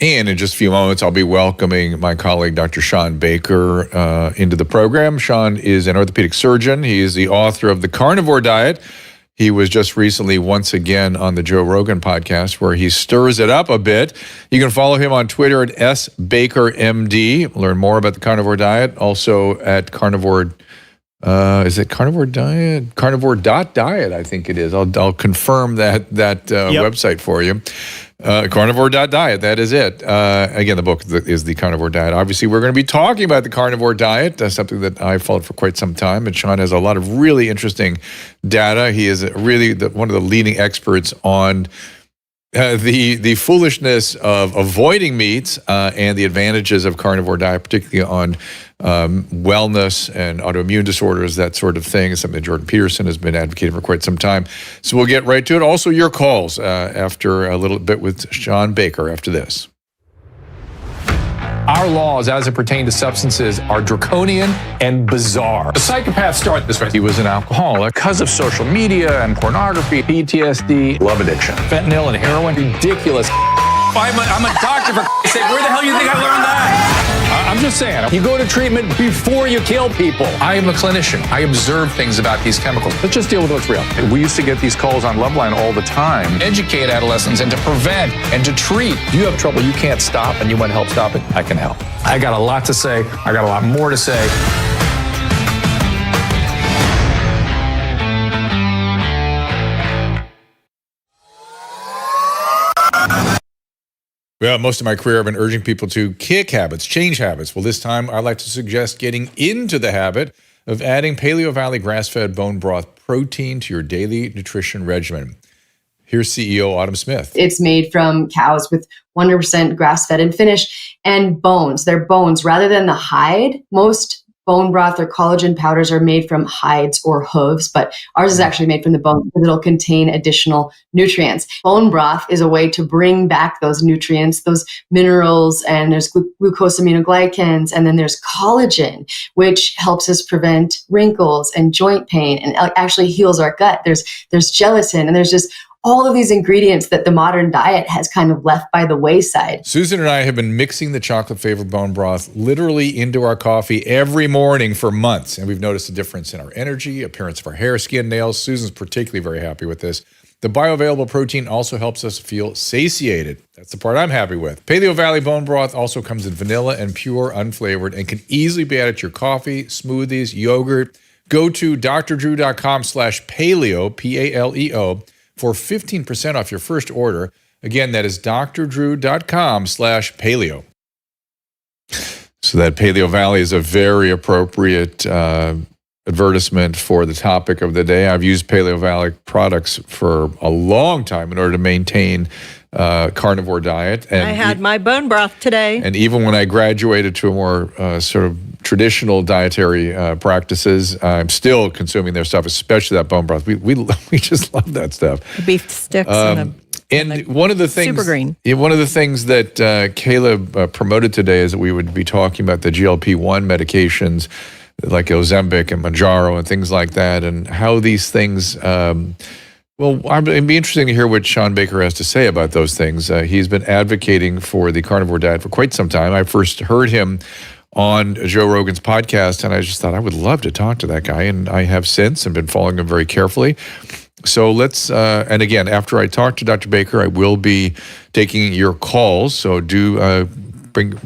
And in just a few moments, I'll be welcoming my colleague, Dr. Shawn Baker, into the program. Shawn is an orthopedic surgeon. He is the author of The Carnivore Diet. He was just recently once again on the Joe Rogan podcast where he stirs it up a bit. You can follow him on Twitter at SBakerMD. Learn more about the Carnivore Diet. Also at Carnivore, is it Carnivore Diet? Carnivore.diet, I think it is. I'll confirm that website for you. Carnivore.diet, that is it. Again, the book is The Carnivore Diet. Obviously, we're going to be talking about the carnivore diet, something that I followed for quite some time. And Shawn has a lot of really interesting data. He is really one of the leading experts on the foolishness of avoiding meats and the advantages of carnivore diet, particularly on wellness and autoimmune disorders, that sort of thing. It's something that Jordan Peterson has been advocating for quite some time. So we'll get right to it. Also, your calls after a little bit with Shawn Baker after this. Our laws as it pertains to substances are draconian and bizarre. The psychopaths start this way. He was an alcoholic because of social media and pornography, PTSD, love addiction, fentanyl and heroin. Ridiculous. I'm a doctor, for sake. Where the hell do you think I learned that? I'm just saying, you go to treatment before you kill people. I am a clinician. I observe things about these chemicals. Let's just deal with what's real. We used to get these calls on Loveline all the time. Educate adolescents and to prevent and to treat. If you have trouble you can't stop and you want help stop it, I can help. I got a lot to say. I got a lot more to say. Well, most of my career, I've been urging people to kick habits, change habits. Well, this time, I'd like to suggest getting into the habit of adding Paleo Valley grass-fed bone broth protein to your daily nutrition regimen. Here's CEO Autumn Smith. It's made from cows with 100% grass-fed and finished, and bones. They're bones rather than the hide. Most bone broth or collagen powders are made from hides or hooves, but ours is actually made from the bone because it'll contain additional nutrients. Bone broth is a way to bring back those nutrients, those minerals, and there's glucosaminoglycans, and then there's collagen, which helps us prevent wrinkles and joint pain and actually heals our gut. There's gelatin, and there's just all of these ingredients that the modern diet has kind of left by the wayside. Susan and I have been mixing the chocolate-flavored bone broth literally into our coffee every morning for months, and we've noticed a difference in our energy, appearance of our hair, skin, nails. Susan's particularly very happy with this. The bioavailable protein also helps us feel satiated. That's the part I'm happy with. Paleo Valley bone broth also comes in vanilla and pure, unflavored, and can easily be added to your coffee, smoothies, yogurt. Go to drdrew.com/paleo, P-A-L-E-O, for 15% off your first order. Again, that is drdrew.com/paleo. So that Paleo Valley is a very appropriate advertisement for the topic of the day. I've used Paleo Valley products for a long time in order to maintain carnivore diet. And I had my bone broth today. And even when I graduated to a more sort of traditional dietary practices, I'm still consuming their stuff, especially that bone broth. We just love that stuff. The beef sticks and one of the things, super green. One of the things that Caleb promoted today is that we would be talking about the GLP-1 medications like Ozempic and Mounjaro and things like that, and how these things. Well, it'd be interesting to hear what Shawn Baker has to say about those things. He's been advocating for the carnivore diet for quite some time. I first heard him on Joe Rogan's podcast, and I just thought I would love to talk to that guy, and I have since and been following him very carefully. So let's, and again, after I talk to Dr. Baker, I will be taking your calls. So do bring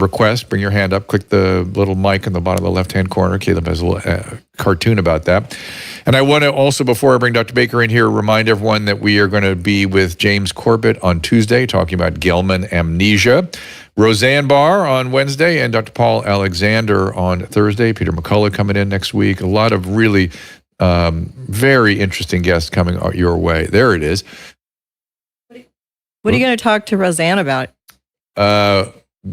your hand up, click the little mic in the bottom of the left-hand corner. Caleb has a little cartoon about that. And I want to also, before I bring Dr. Baker in here, remind everyone that we are going to be with James Corbett on Tuesday, talking about Gelman amnesia. Roseanne Barr on Wednesday, and Dr. Paul Alexander on Thursday. Peter McCullough coming in next week. A lot of really very interesting guests coming your way. There it is. What are you going to talk to Roseanne about?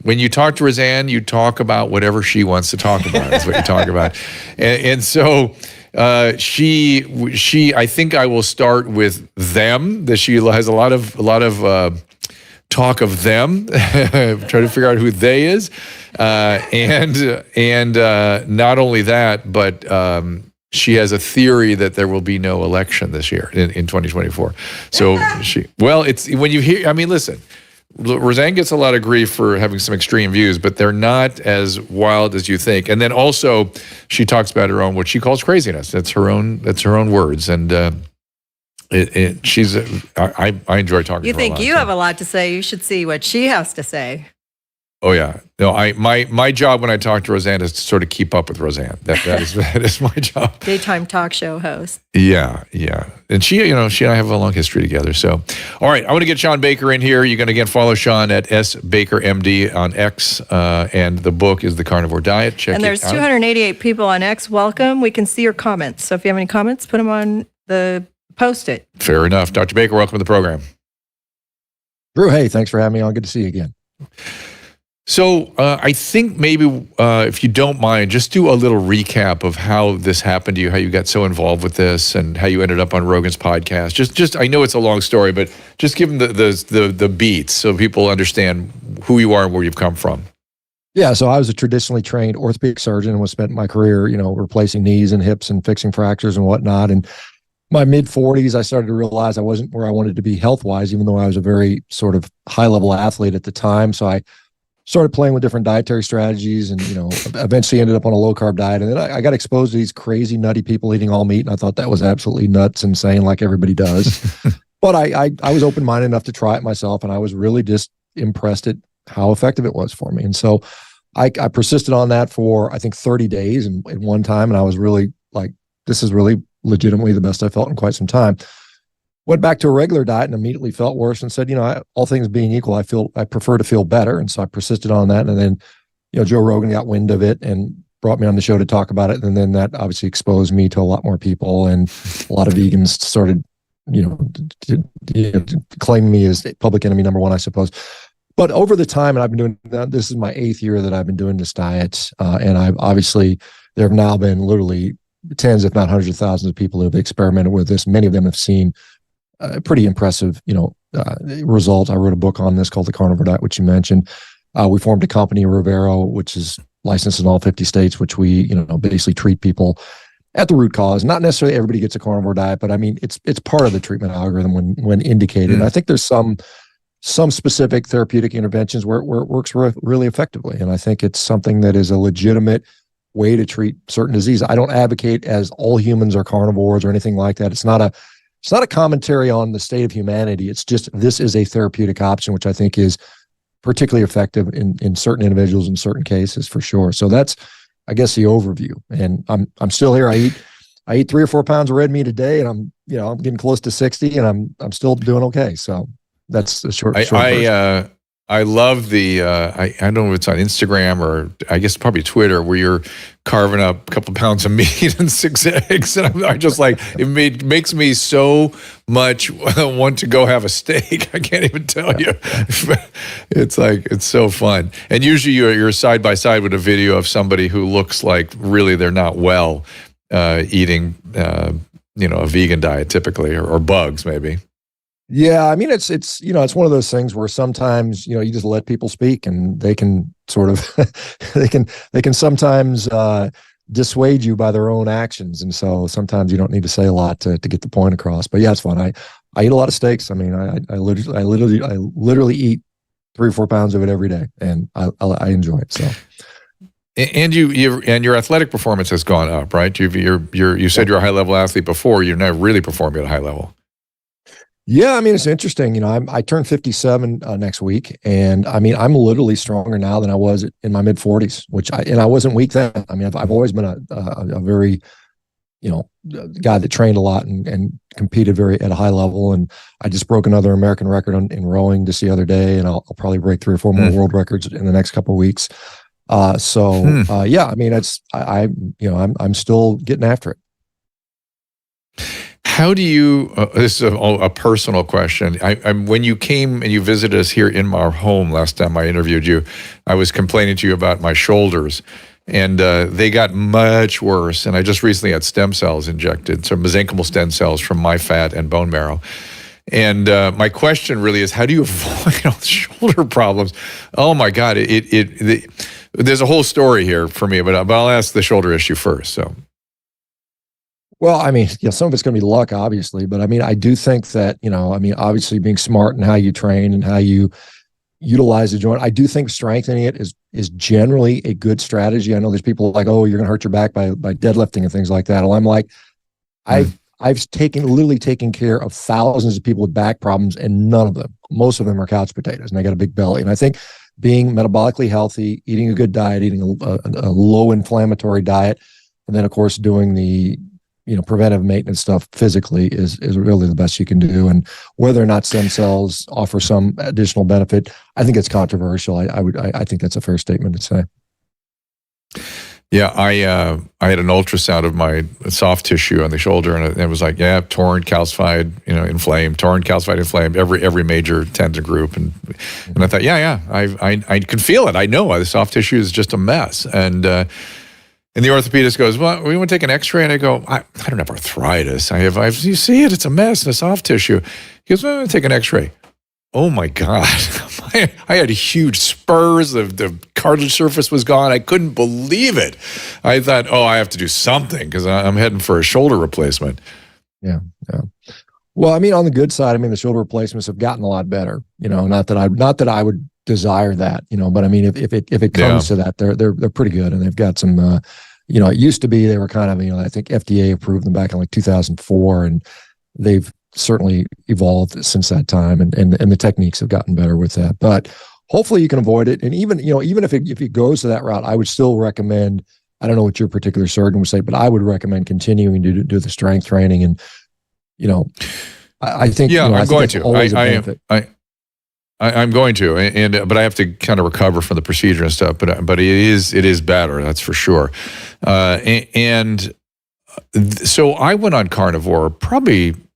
When you talk to Roseanne, you talk about whatever she wants to talk about. That's what you talk about. And so she, I think I will start with them, that she has a lot of talk of them, try to figure out who they is. And not only that, but she has a theory that there will be no election this year in 2024. So it's when you hear, I mean, listen, Roseanne gets a lot of grief for having some extreme views, but they're not as wild as you think. And then also, she talks about her own, what she calls craziness. That's her own words. And I enjoy talking to her. You think you have a lot to say? You should see what she has to say. Oh yeah, no. My job when I talk to Roseanne is to sort of keep up with Roseanne. That is my job. Daytime talk show host. Yeah. And she and I have a long history together. So, all right, I want to get Shawn Baker in here. You're going to again follow Shawn at SBakerMD on X, and the book is The Carnivore Diet. Check it out. And there's 288 people on X. Welcome. We can see your comments. So if you have any comments, put them on the post it. Fair enough, Dr. Baker. Welcome to the program. Drew, hey, thanks for having me on. Good to see you again. So I think maybe if you don't mind, just do a little recap of how this happened to you, how you got so involved with this, and how you ended up on Rogan's podcast. Just I know it's a long story, but just give them the beats so people understand who you are and where you've come from. Yeah, so I was a traditionally trained orthopedic surgeon and was spent my career, replacing knees and hips and fixing fractures and whatnot. And my mid 40s, I started to realize I wasn't where I wanted to be health-wise, even though I was a very sort of high-level athlete at the time. So I started playing with different dietary strategies and, eventually ended up on a low-carb diet. And then I got exposed to these crazy, nutty people eating all meat, and I thought that was absolutely nuts, insane, like everybody does. But I was open-minded enough to try it myself, and I was really just impressed at how effective it was for me. And so I persisted on that for, I think, 30 days and at one time, and I was really like, this is really legitimately the best I felt in quite some time. Went back to a regular diet and immediately felt worse and said, all things being equal, I prefer to feel better. And so I persisted on that. And then, Joe Rogan got wind of it and brought me on the show to talk about it. And then that obviously exposed me to a lot more people, and a lot of vegans started, to claim me as public enemy number one, I suppose. But over the time, and I've been doing, this is my 8th year that I've been doing this diet. And I've obviously, there have now been literally tens, if not hundreds of thousands of people who have experimented with this. Many of them have seen pretty impressive, results. I wrote a book on this called The Carnivore Diet, which you mentioned. We formed a company, Rivero, which is licensed in all 50 states, which we, basically treat people at the root cause. Not necessarily everybody gets a carnivore diet, but I mean, it's part of the treatment algorithm when indicated. And I think there's some specific therapeutic interventions where it works really effectively. And I think it's something that is a legitimate way to treat certain diseases. I don't advocate as all humans are carnivores or anything like that. It's not a commentary on the state of humanity. It's just, this is a therapeutic option, which I think is particularly effective in certain individuals in certain cases, for sure. So that's, I guess, the overview. And I'm still here. I eat 3 or 4 pounds of red meat a day, and I'm getting close to 60, and I'm still doing okay. So that's the short. I love the, I don't know if it's on Instagram or I guess probably Twitter, where you're carving up a couple pounds of meat and 6 eggs. And I just like, makes me so much want to go have a steak. I can't even tell you. It's like, it's so fun. And usually you're side by side with a video of somebody who looks like really they're not well eating, a vegan diet typically, or bugs maybe. Yeah, I mean, it's it's one of those things where sometimes you just let people speak, and they can sort of they can sometimes dissuade you by their own actions, and so sometimes you don't need to say a lot to get the point across. But yeah, it's fun. I eat a lot of steaks. I mean, I literally eat 3 or 4 pounds of it every day, and I enjoy it. So. And your athletic performance has gone up, right? You said you're a high level athlete before. You're now really performing at a high level. Yeah, I mean, it's interesting. I turned 57 next week, and I mean, I'm literally stronger now than I was in my mid 40s, and I wasn't weak then. I mean, I've always been a very, guy that trained a lot and competed at a high level. And I just broke another American record in rowing just the other day, and I'll probably break 3 or 4 more world records in the next couple of weeks. Yeah, I mean, I'm still getting after it. How do you, this is a personal question. When you came and you visited us here in our home last time I interviewed you, I was complaining to you about my shoulders, and they got much worse. And I just recently had stem cells injected, so mesenchymal stem cells from my fat and bone marrow. And my question really is, how do you avoid all the shoulder problems? Oh my God, there's a whole story here for me, but I'll ask the shoulder issue first. So. Well, I mean, some of it's going to be luck, obviously, but I mean, I do think that, obviously being smart in how you train and how you utilize the joint. I do think strengthening it is generally a good strategy. I know there's people like, oh, you're going to hurt your back by deadlifting and things like that. Well, I'm like, I've literally taken care of thousands of people with back problems, and most of them are couch potatoes, and they got a big belly. And I think being metabolically healthy, eating a good diet, eating a low inflammatory diet, and then of course doing the preventive maintenance stuff physically is really the best you can do. And whether or not stem cells offer some additional benefit, I think it's controversial. I think that's a fair statement to say. Yeah, I had an ultrasound of my soft tissue on the shoulder, and it was like, yeah, torn, calcified, inflamed, torn, calcified, inflamed, every major tendon group, and I thought, I can feel it. I know the soft tissue is just a mess, and the orthopedist goes, well, we want to take an X-ray, and I go, I don't have arthritis. You see it? It's a mess, the soft tissue. He goes, well, take an X-ray. Oh my God. I had huge spurs. The cartilage surface was gone. I couldn't believe it. I thought, I have to do something because I'm heading for a shoulder replacement. Yeah. Well, on the good side, the shoulder replacements have gotten a lot better. Not that I would desire that, but if it comes to that, they're pretty good, and they've got some. It used to be they were kind of, I think FDA approved them back in like 2004, and they've certainly evolved since that time, and the techniques have gotten better with that. But hopefully you can avoid it. And even if it goes to that route, I would still recommend, I don't know what your particular surgeon would say, but I would recommend continuing to do the strength training. And I think I'm going to. I'm going to, but I have to kind of recover from the procedure and stuff. But it is better, that's for sure. So I went on Carnivore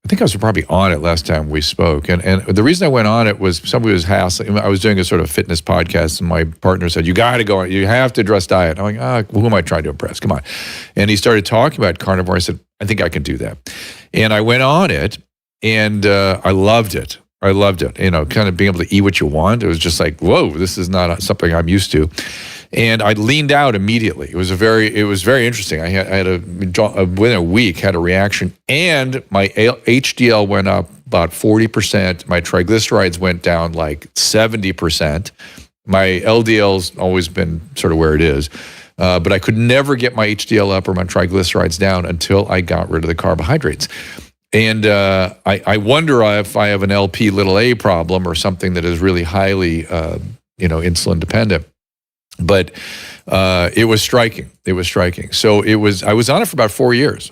I think I was probably on it last time we spoke. And the reason I went on it was somebody was hassling. I was doing a sort of fitness podcast, and my partner said, you got to go on. You have to address diet. I'm like, who am I trying to impress? Come on. And he started talking about Carnivore. I said, I think I can do that. And I went on it, and I loved it. Kind of being able to eat what you want. It was just like, whoa, this is not something I'm used to. And I leaned out immediately. It was very interesting. I had within a week had a reaction, and my HDL went up about 40%. My triglycerides went down like 70%. My LDL's always been sort of where it is, but I could never get my HDL up or my triglycerides down until I got rid of the carbohydrates. And I wonder if I have an LP(a) problem or something that is really highly, insulin dependent. But it was striking. So I was on it for about 4 years.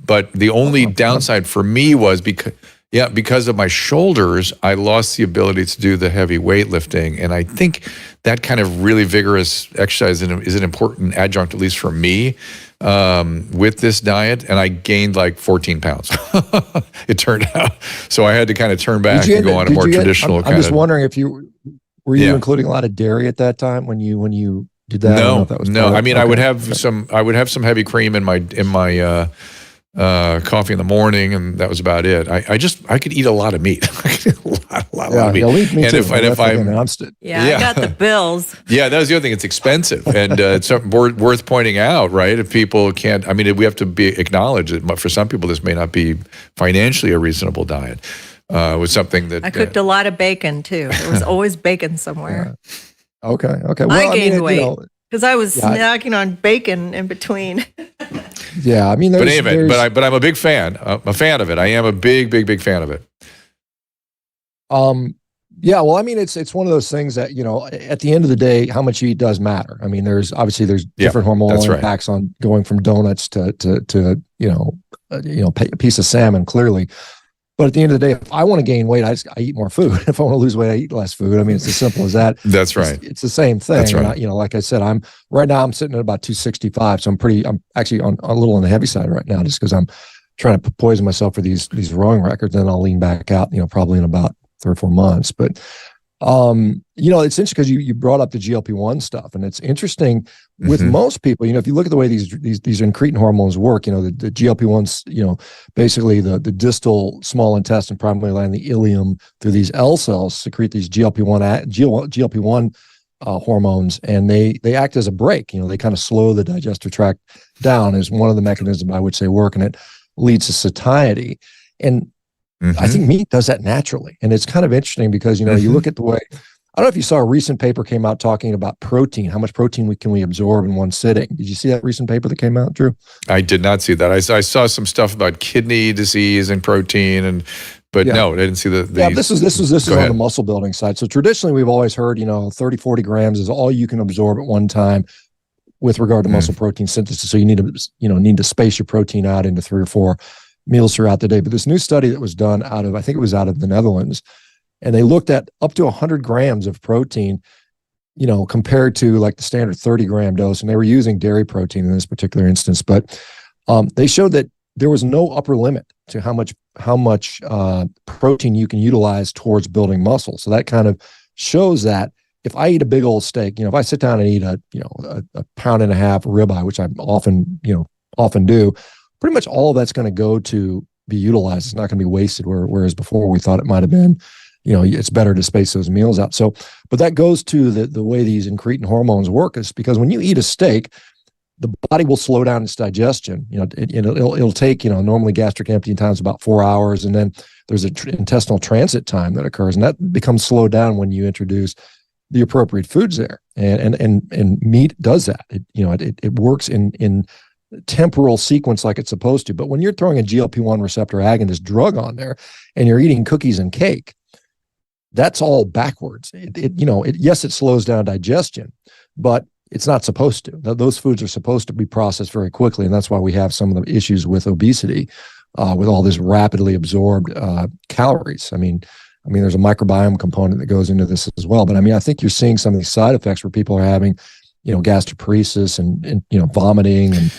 But the only downside for me was because of my shoulders, I lost the ability to do the heavy weightlifting. And I think that kind of really vigorous exercise is an important adjunct, at least for me, with this diet. And I gained like 14 pounds, it turned out. So I had to kind of turn back and go on a more traditional kind of. I'm just wondering if were you including a lot of dairy at that time when you did that? No. I would have some heavy cream in my coffee in the morning, and that was about it. I could eat a lot of meat. I could eat a lot of meat. Me too. I got the bills. Yeah, that was the other thing. It's expensive, and it's something worth pointing out, right? If people can't, we have to acknowledge that for some people this may not be financially a reasonable diet. Was something that I cooked a lot of bacon too. There was always bacon somewhere. Okay. Well, I gained weight because I was snacking on bacon in between. Yeah, but I'm a big fan. I'm a fan of it. I am a big fan of it. Yeah, well, it's one of those things that at the end of the day, how much you eat does matter. There's different hormonal impacts on going from donuts to a piece of salmon, clearly. But at the end of the day, if I want to gain weight, I eat more food. If I want to lose weight, I eat less food. It's as simple as that. That's right. It's the same thing. That's right. And like I said, I'm sitting at about 265. So I'm actually on a little on the heavy side right now, just because I'm trying to poison myself for these rowing records. And then I'll lean back out, probably in about 3 or 4 months. But it's interesting because you brought up the GLP-1 stuff, and it's interesting with most people. If you look at the way these incretin hormones work, the GLP-1s, basically the distal small intestine, primarily in the ileum, through these L cells secrete these GLP-1 hormones, and they act as a brake. They kind of slow the digestive tract down is one of the mechanisms by which they work, and it leads to satiety. And I think meat does that naturally. And it's kind of interesting because, you look at the way I don't know if you saw a recent paper came out talking about protein, how much protein can we absorb in one sitting. Did you see that recent paper that came out, Drew? I did not see that. I saw some stuff about kidney disease and protein, but no, I didn't see the yeah, this is on ahead. the muscle building side. So traditionally we've always heard, 30, 40 grams is all you can absorb at one time with regard to muscle protein synthesis. So you need to space your protein out into 3 or 4 meals throughout the day. But this new study that was done I think it was out of the Netherlands, and they looked at up to 100 grams of protein, compared to like the standard 30-gram dose. And they were using dairy protein in this particular instance. But they showed that there was no upper limit to how much protein you can utilize towards building muscle. So that kind of shows that if I eat a big old steak, if I sit down and eat a pound and a half ribeye, which I often do, pretty much all of that's going to go to be utilized. It's not going to be wasted. Whereas before we thought it might have been, it's better to space those meals out. So, but that goes to the way these incretin hormones work, is because when you eat a steak, the body will slow down its digestion. It'll take, normally gastric emptying time is about 4 hours. And then there's an intestinal transit time that occurs, and that becomes slowed down when you introduce the appropriate foods there. And meat does that. It works in temporal sequence like it's supposed to. But when you're throwing a GLP-1 receptor agonist drug on there and you're eating cookies and cake, that's all backwards. Yes, it slows down digestion, but it's not supposed to. Those foods are supposed to be processed very quickly, and that's why we have some of the issues with obesity, with all this rapidly absorbed calories. I mean, there's a microbiome component that goes into this as well. But I think you're seeing some of these side effects where people are having, gastroparesis and vomiting and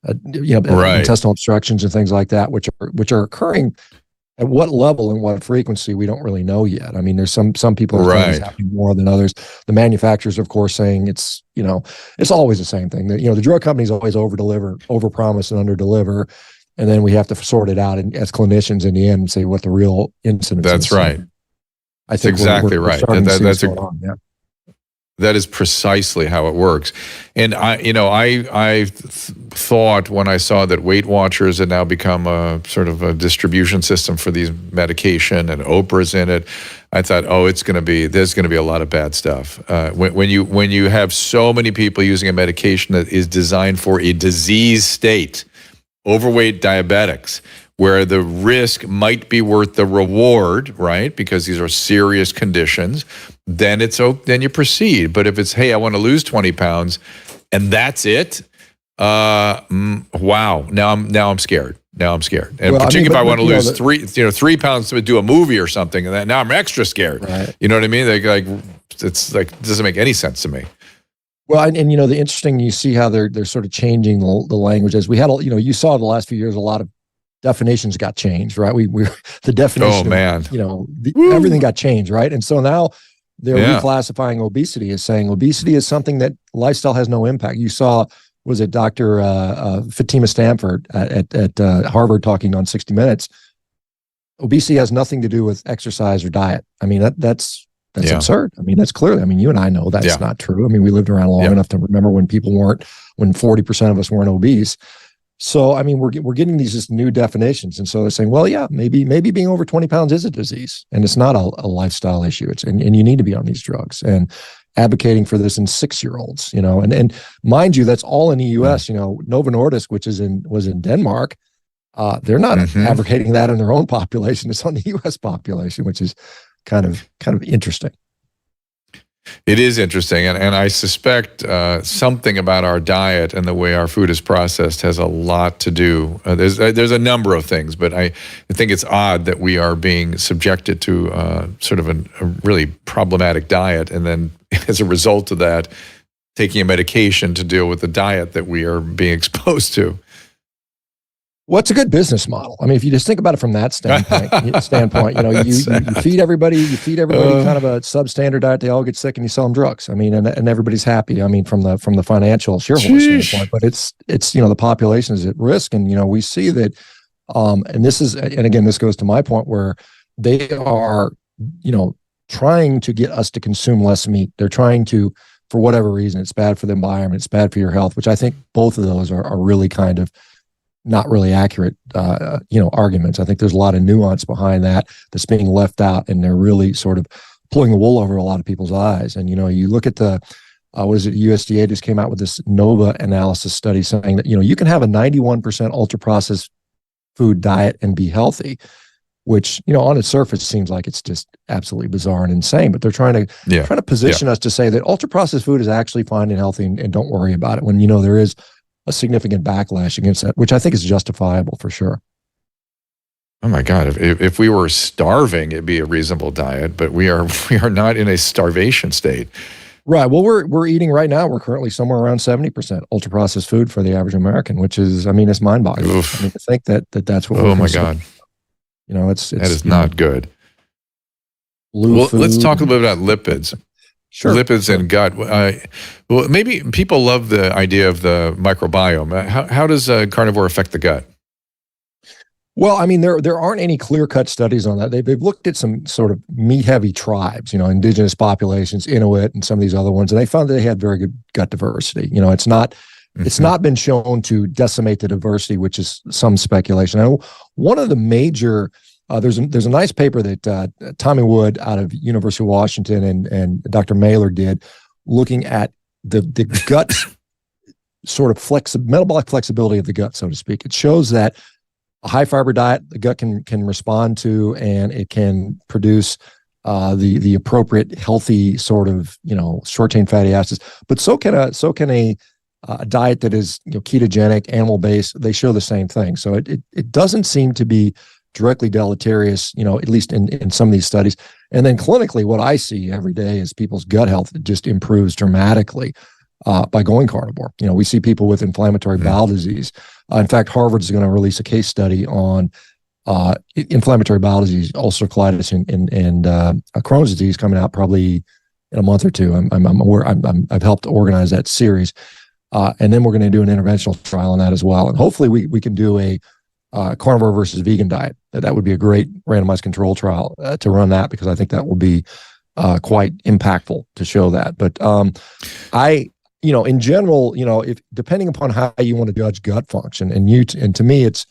Right. intestinal obstructions and things like that, which are occurring. At what level and what frequency, we don't really know yet. There's some people are saying it's happening more than others. The manufacturers, of course, saying it's always the same thing. The drug companies always over-deliver, over-promise and under-deliver, and then we have to sort it out and as clinicians in the end and say what the real incidence is. That's right. I think exactly we're right. starting to see what's going on. Yeah. That is precisely how it works. And I thought when I saw that Weight Watchers had now become a sort of a distribution system for these medication and Oprah's in it, I thought, there's going to be a lot of bad stuff. When you have so many people using a medication that is designed for a disease state, overweight diabetics, where the risk might be worth the reward, right? Because these are serious conditions, then you proceed. But if it's, hey, I want to lose 20 pounds and that's it, wow. Now I'm scared. And particularly if I want to lose 3 pounds to do a movie or something, and now I'm extra scared. Right. You know what I mean? It's like, it doesn't make any sense to me. Well, and the interesting, you see how they're sort of changing the language. As we had, you saw in the last few years, a lot of definitions got changed, right? The definition. Oh man, everything got changed, right? And so now they're reclassifying obesity as saying obesity is something that lifestyle has no impact. You saw, was it Dr. Fatima Stanford at Harvard talking on 60 Minutes? Obesity has nothing to do with exercise or diet. That's absurd. That's clearly, you and I know that's not true. We lived around long enough to remember when 40% of us weren't obese. So, we're getting these just new definitions. And so they're saying, well, yeah, maybe being over 20 pounds is a disease and it's not a lifestyle issue. And you need to be on these drugs, and advocating for this in 6-year-olds, and mind you, that's all in the US, Novo Nordisk, which was in Denmark. They're not advocating that in their own population. It's on the US population, which is kind of interesting. It is interesting, and I suspect something about our diet and the way our food is processed has a lot to do. There's a number of things, but I think it's odd that we are being subjected to sort of a really problematic diet, and then as a result of that, taking a medication to deal with the diet that we are being exposed to. What's a good business model? If you just think about it from that standpoint, you feed everybody kind of a substandard diet. They all get sick, and you sell them drugs. And everybody's happy. from the financial shareholder standpoint, but it's the population is at risk, and we see that. And again, this goes to my point where they are, trying to get us to consume less meat. They're trying to, for whatever reason, it's bad for the environment, it's bad for your health, which I think both of those are really kind of not really accurate, arguments. I think there's a lot of nuance behind that that's being left out, and they're really sort of pulling the wool over a lot of people's eyes. And, you look at the, USDA just came out with this NOVA analysis study saying that, you can have a 91% ultra processed food diet and be healthy, which, on its surface seems like it's just absolutely bizarre and insane, but they're trying to position us to say that ultra processed food is actually fine and healthy and don't worry about it, when, there is a significant backlash against that, which I think is justifiable for sure. Oh my God! If we were starving, it'd be a reasonable diet, but we are not in a starvation state. Right. Well, we're eating right now. We're currently somewhere around 70% ultra processed food for the average American, which is, it's mind boggling. To think that's what. Oh my God! It's that is not good. Well, let's talk a little bit about lipids. Sure. Lipids and gut. Well, maybe people love the idea of the microbiome. How does carnivore affect the gut? Well, there aren't any clear-cut studies on that. They've looked at some sort of meat-heavy tribes, indigenous populations, Inuit, and some of these other ones, and they found that they had very good gut diversity. It's not been shown to decimate the diversity, which is some speculation. I know one of the major there's a nice paper that Tommy Wood out of University of Washington and Dr. Mailer did, looking at the gut sort of metabolic flexibility of the gut, so to speak. It shows that a high fiber diet, the gut can respond to, and it can produce the appropriate healthy sort of short chain fatty acids. But so can a diet that is ketogenic, animal based. They show the same thing. So it doesn't seem to be directly deleterious, at least in some of these studies. And then clinically, what I see every day is people's gut health just improves dramatically by going carnivore. We see people with inflammatory bowel disease. In fact, Harvard's going to release a case study on inflammatory bowel disease, ulcerative colitis, and Crohn's disease coming out probably in a month or two. I've helped organize that series, and then we're going to do an interventional trial on that as well. And hopefully, we can do a carnivore versus vegan diet. That would be a great randomized control trial to run that, because I think that will be quite impactful to show that. But in general, if depending upon how you want to judge gut function, and to me, it's,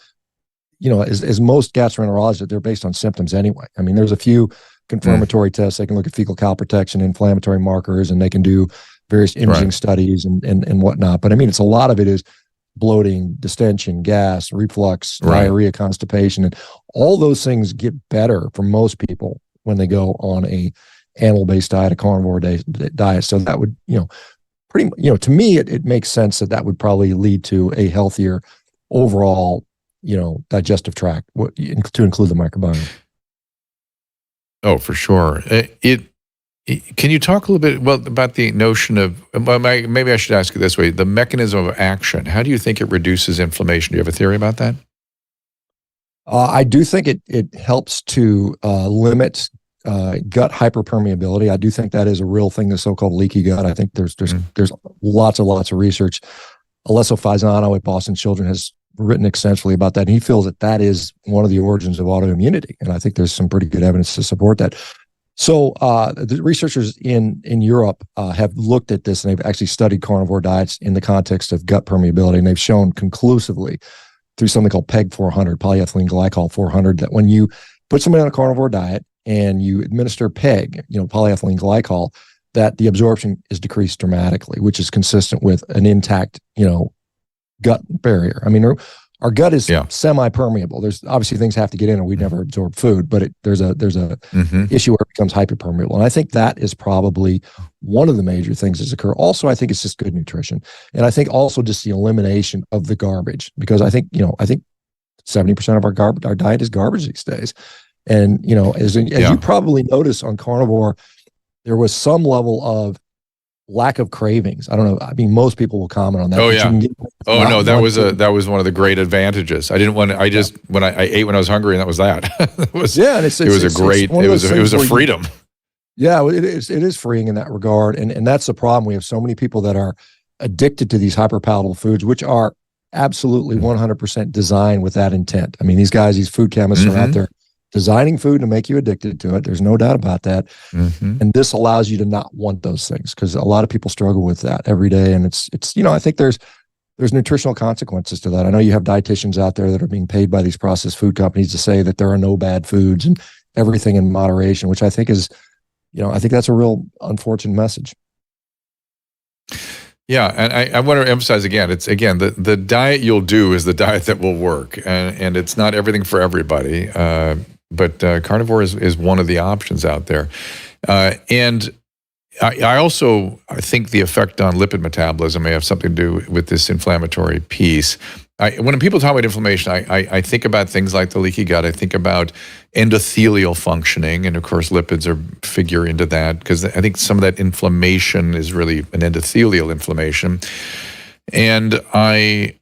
as most gastroenterologists, they're based on symptoms anyway. There's a few confirmatory tests. They can look at fecal calprotectin, inflammatory markers, and they can do various imaging studies and whatnot. But it's a lot of it is bloating, distension, gas, reflux, diarrhea, constipation, and all those things get better for most people when they go on a animal-based diet, a carnivore diet. So that would, pretty, to me, it makes sense that would probably lead to a healthier overall, digestive tract, to include the microbiome. Oh, for sure. Can you talk a little bit about the notion of, maybe I should ask it this way, the mechanism of action? How do you think it reduces inflammation? Do you have a theory about that? I do think it helps to limit gut hyperpermeability. I do think that is a real thing, the so-called leaky gut. I think there's lots of research. Alessio Faisano at Boston Children has written extensively about that, and he feels that is one of the origins of autoimmunity. And I think there's some pretty good evidence to support that. So the researchers in Europe have looked at this, and they've actually studied carnivore diets in the context of gut permeability, and they've shown conclusively through something called PEG 400, polyethylene glycol 400, that when you put somebody on a carnivore diet and you administer PEG, polyethylene glycol, that the absorption is decreased dramatically, which is consistent with an intact, gut barrier. Our gut is semi-permeable. There's obviously things have to get in, or we never absorb food, but there's a issue where it becomes hyperpermeable. And I think that is probably one of the major things that occur. Also, I think it's just good nutrition. And I think also just the elimination of the garbage, because I think 70% of our diet is garbage these days. And, as you probably notice on carnivore, there was some level of lack of cravings. I don't know. Most people will comment on that. Oh yeah. That was one of the great advantages. I didn't want to, when I ate when I was hungry, and that was that. It was a freedom. Yeah, it is freeing in that regard. And that's the problem. We have so many people that are addicted to these hyperpalatable foods, which are absolutely 100% designed with that intent. These guys, these food chemists are out there designing food to make you addicted to it. There's no doubt about that. And this allows you to not want those things, because a lot of people struggle with that every day. And it's I think there's nutritional consequences to that. I know you have dietitians out there that are being paid by these processed food companies to say that there are no bad foods and everything in moderation, which I think is I think that's a real unfortunate message. Yeah, and I want to emphasize again, it's again the diet you'll do is the diet that will work, and it's not everything for everybody. But carnivore is one of the options out there, and I think the effect on lipid metabolism may have something to do with this inflammatory piece. When people talk about inflammation, I think about things like the leaky gut. I think about endothelial functioning, and of course, lipids figure into that, because I think some of that inflammation is really an endothelial inflammation. And I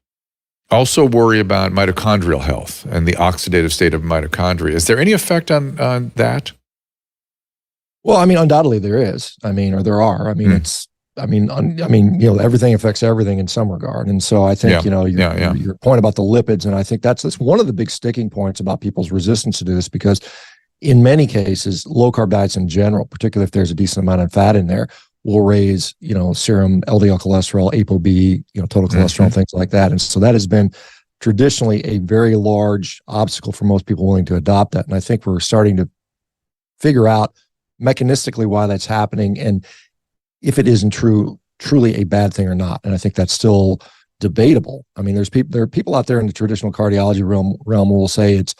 also worry about mitochondrial health and the oxidative state of mitochondria. Is there any effect on that? Well, I mean, undoubtedly there is. I mean, or there are. I mean, everything affects everything in some regard. And so I think, your point about the lipids, and I think that's one of the big sticking points about people's resistance to this, because in many cases, low carb diets in general, particularly if there's a decent amount of fat in there, will raise, serum LDL cholesterol, ApoB, total cholesterol, things like that. And so that has been traditionally a very large obstacle for most people willing to adopt that. And I think we're starting to figure out mechanistically why that's happening, and if it isn't truly a bad thing or not. And I think that's still debatable. I mean, there are people out there in the traditional cardiology realm who will say it's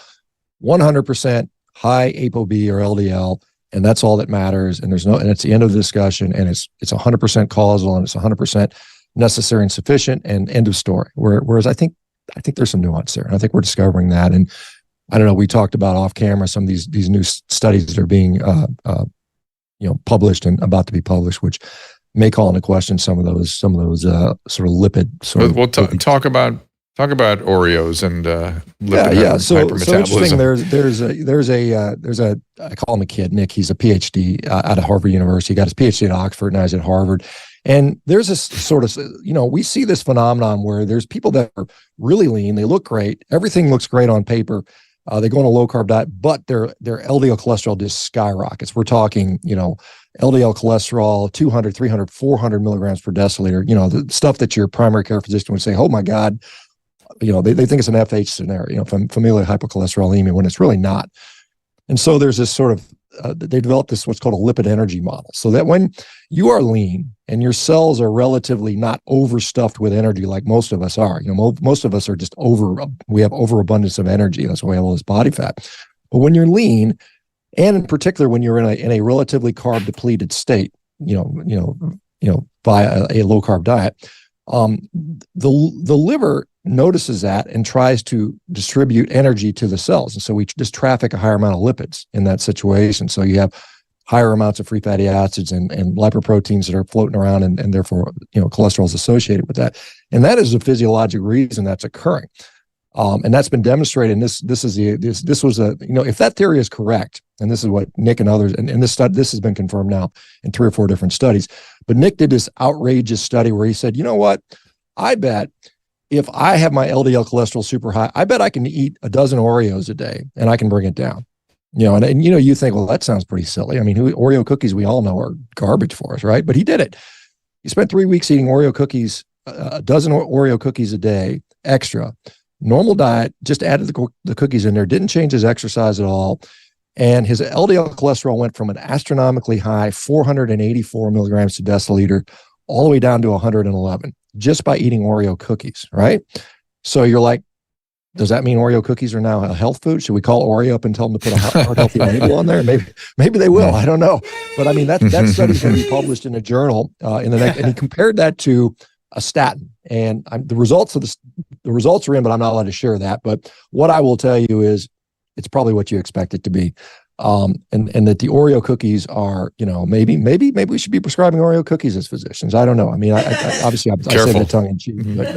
100% high ApoB or LDL, and that's all that matters. And and it's the end of the discussion, and it's 100% causal, and it's 100% necessary and sufficient, and end of story. Whereas I think there's some nuance there, and I think we're discovering that. And I don't know, we talked about off camera some of these new studies that are being published and about to be published, which may call into question some of those sort of lipid. We'll talk about Oreos and lipid hypermetabolism. So there's a I call him a kid, Nick. He's a PhD out of Harvard University. He got his PhD at Oxford, and now he's at Harvard. And there's this sort of, we see this phenomenon where there's people that are really lean, they look great, everything looks great on paper. They go on a low carb diet, but their LDL cholesterol just skyrockets. We're talking, LDL cholesterol, 200, 300, 400 milligrams per deciliter, the stuff that your primary care physician would say, oh my God, they think it's an FH scenario, familial hypercholesterolemia, when it's really not. And so there's this sort of, they developed this, what's called a lipid energy model, so that when you are lean and your cells are relatively not overstuffed with energy like most of us are, most of us are just we have overabundance of energy. That's why we have all this body fat. But when you're lean, and in particular when you're in a relatively carb depleted state, via a low carb diet, the liver notices that and tries to distribute energy to the cells. And so we just traffic a higher amount of lipids in that situation. So you have higher amounts of free fatty acids and lipoproteins that are floating around, and therefore, cholesterol is associated with that. And that is a physiologic reason that's occurring. And that's been demonstrated. And this was if that theory is correct, and this is what Nick and others, and this has been confirmed now in 3 or 4 different studies, but Nick did this outrageous study where he said, you know what, I bet if I have my LDL cholesterol super high, I bet I can eat a dozen Oreos a day and I can bring it down. And you think, well, that sounds pretty silly. I mean, Oreo cookies, we all know, are garbage for us, right? But he did it. He spent 3 weeks eating Oreo cookies, a dozen Oreo cookies a day, extra, normal diet, just added the cookies in there, didn't change his exercise at all. And his LDL cholesterol went from an astronomically high 484 milligrams per deciliter all the way down to 111 just by eating Oreo cookies, right? So you're like, does that mean Oreo cookies are now a health food? Should we call Oreo up and tell them to put a heart healthy label on there? Maybe they will. I don't know. But I mean, that study's going to be published in a journal in the next. And he compared that to a statin. And the results are in, but I'm not allowed to share that. But what I will tell you is, it's probably what you expect it to be. And that the Oreo cookies are, maybe we should be prescribing Oreo cookies as physicians. I don't know. I mean, I obviously I say that tongue in cheek, but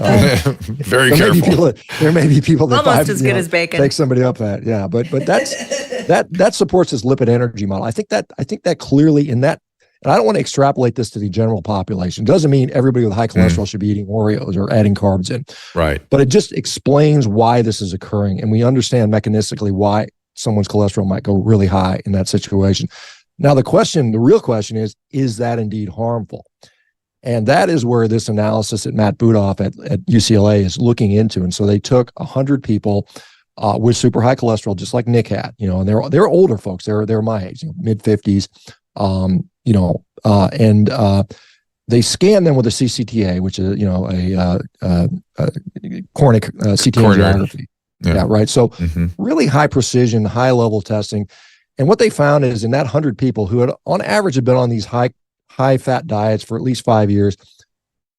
very careful. There may be people that almost as good as bacon. Take somebody up that, yeah. But that supports this lipid energy model. I think that clearly in that, and I don't want to extrapolate this to the general population. It doesn't mean everybody with high cholesterol should be eating Oreos or adding carbs in. Right. But it just explains why this is occurring, and we understand mechanistically why someone's cholesterol might go really high in that situation. Now, the real question is that indeed harmful? And that is where this analysis that Matt Budoff at UCLA is looking into. And so they took 100 people with super high cholesterol, just like Nick had, and they're older folks. They're my age, mid 50s. And they scan them with a CCTA, which is, a cornic CT angiography. Yeah, right. So really high precision, high level testing. And what they found is in that 100 people who had on average had been on these high fat diets for at least 5 years,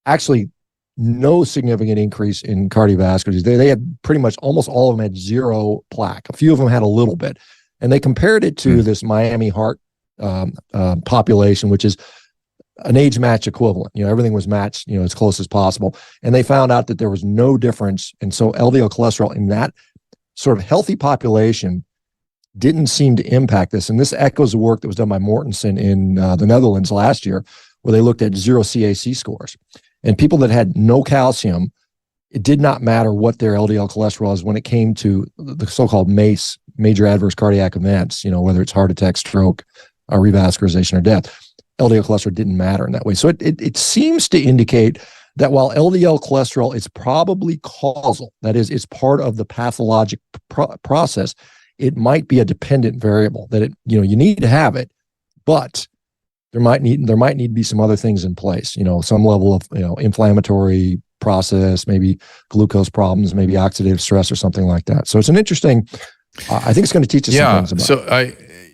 actually no significant increase in cardiovascular disease. They had pretty much almost all of them had zero plaque. A few of them had a little bit. And they compared it to this Miami heart population, which is an age match equivalent. Everything was matched, as close as possible. And they found out that there was no difference. And so LDL cholesterol in that sort of healthy population didn't seem to impact this. And this echoes the work that was done by Mortensen in the Netherlands last year, where they looked at 0 CAC scores. And people that had no calcium, it did not matter what their LDL cholesterol is when it came to the so-called MACE, major adverse cardiac events, whether it's heart attack, stroke, revascularization, or death. LDL cholesterol didn't matter in that way. So it seems to indicate that while LDL cholesterol is probably causal, that is, it's part of the pathologic process, it might be a dependent variable that you need to have it, but there might need to be some other things in place, some level of, inflammatory process, maybe glucose problems, maybe oxidative stress or something like that. So it's an interesting, I think it's going to teach us some things about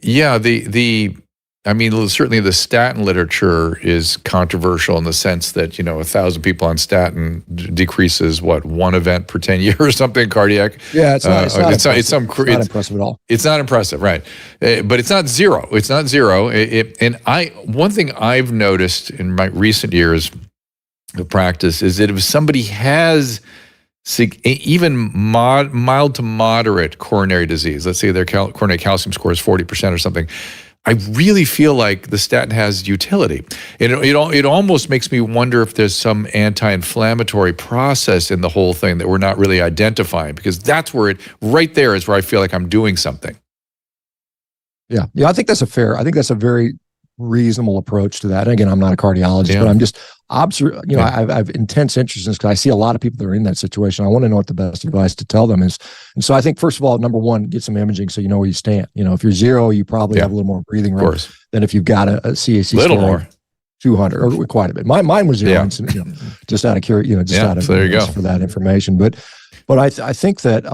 it. Certainly the statin literature is controversial in the sense that, 1,000 people on statin decreases one event per 10 years or something cardiac. Yeah, it's not impressive at all. It's not impressive, right? But it's not zero. It's not zero. One thing I've noticed in my recent years of practice is that if somebody has even mild to moderate coronary disease, let's say their coronary calcium score is 40% or something, I really feel like the statin has utility. It almost makes me wonder if there's some anti-inflammatory process in the whole thing that we're not really identifying, because that's where right there is where I feel like I'm doing something. Yeah. I think that's a very reasonable approach to that. And again, I'm not a cardiologist, but I'm just I have intense interest in this because I see a lot of people that are in that situation. I want to know what the best advice to tell them is. And so I think, first of all, number one, get some imaging so you know where you stand. If you're 0, you probably have a little more breathing room than if you've got a CAC little score more. 200 or quite a bit. Mine was 0, just out of curiosity, out of so there you go. For that information. But I think that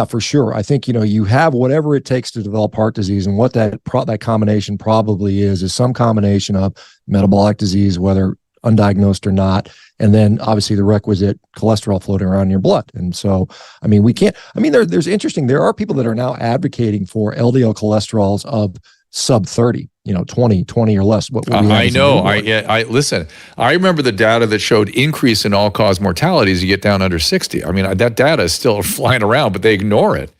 for sure. I think, you have whatever it takes to develop heart disease, and what that combination probably is some combination of metabolic disease, whether undiagnosed or not, and then obviously the requisite cholesterol floating around in your blood. And so, there's interesting, there are people that are now advocating for LDL cholesterols of sub 30, 20 or less. What I know. I listen, I remember the data that showed increase in all-cause mortality as you get down under 60. That data is still flying around, but they ignore it.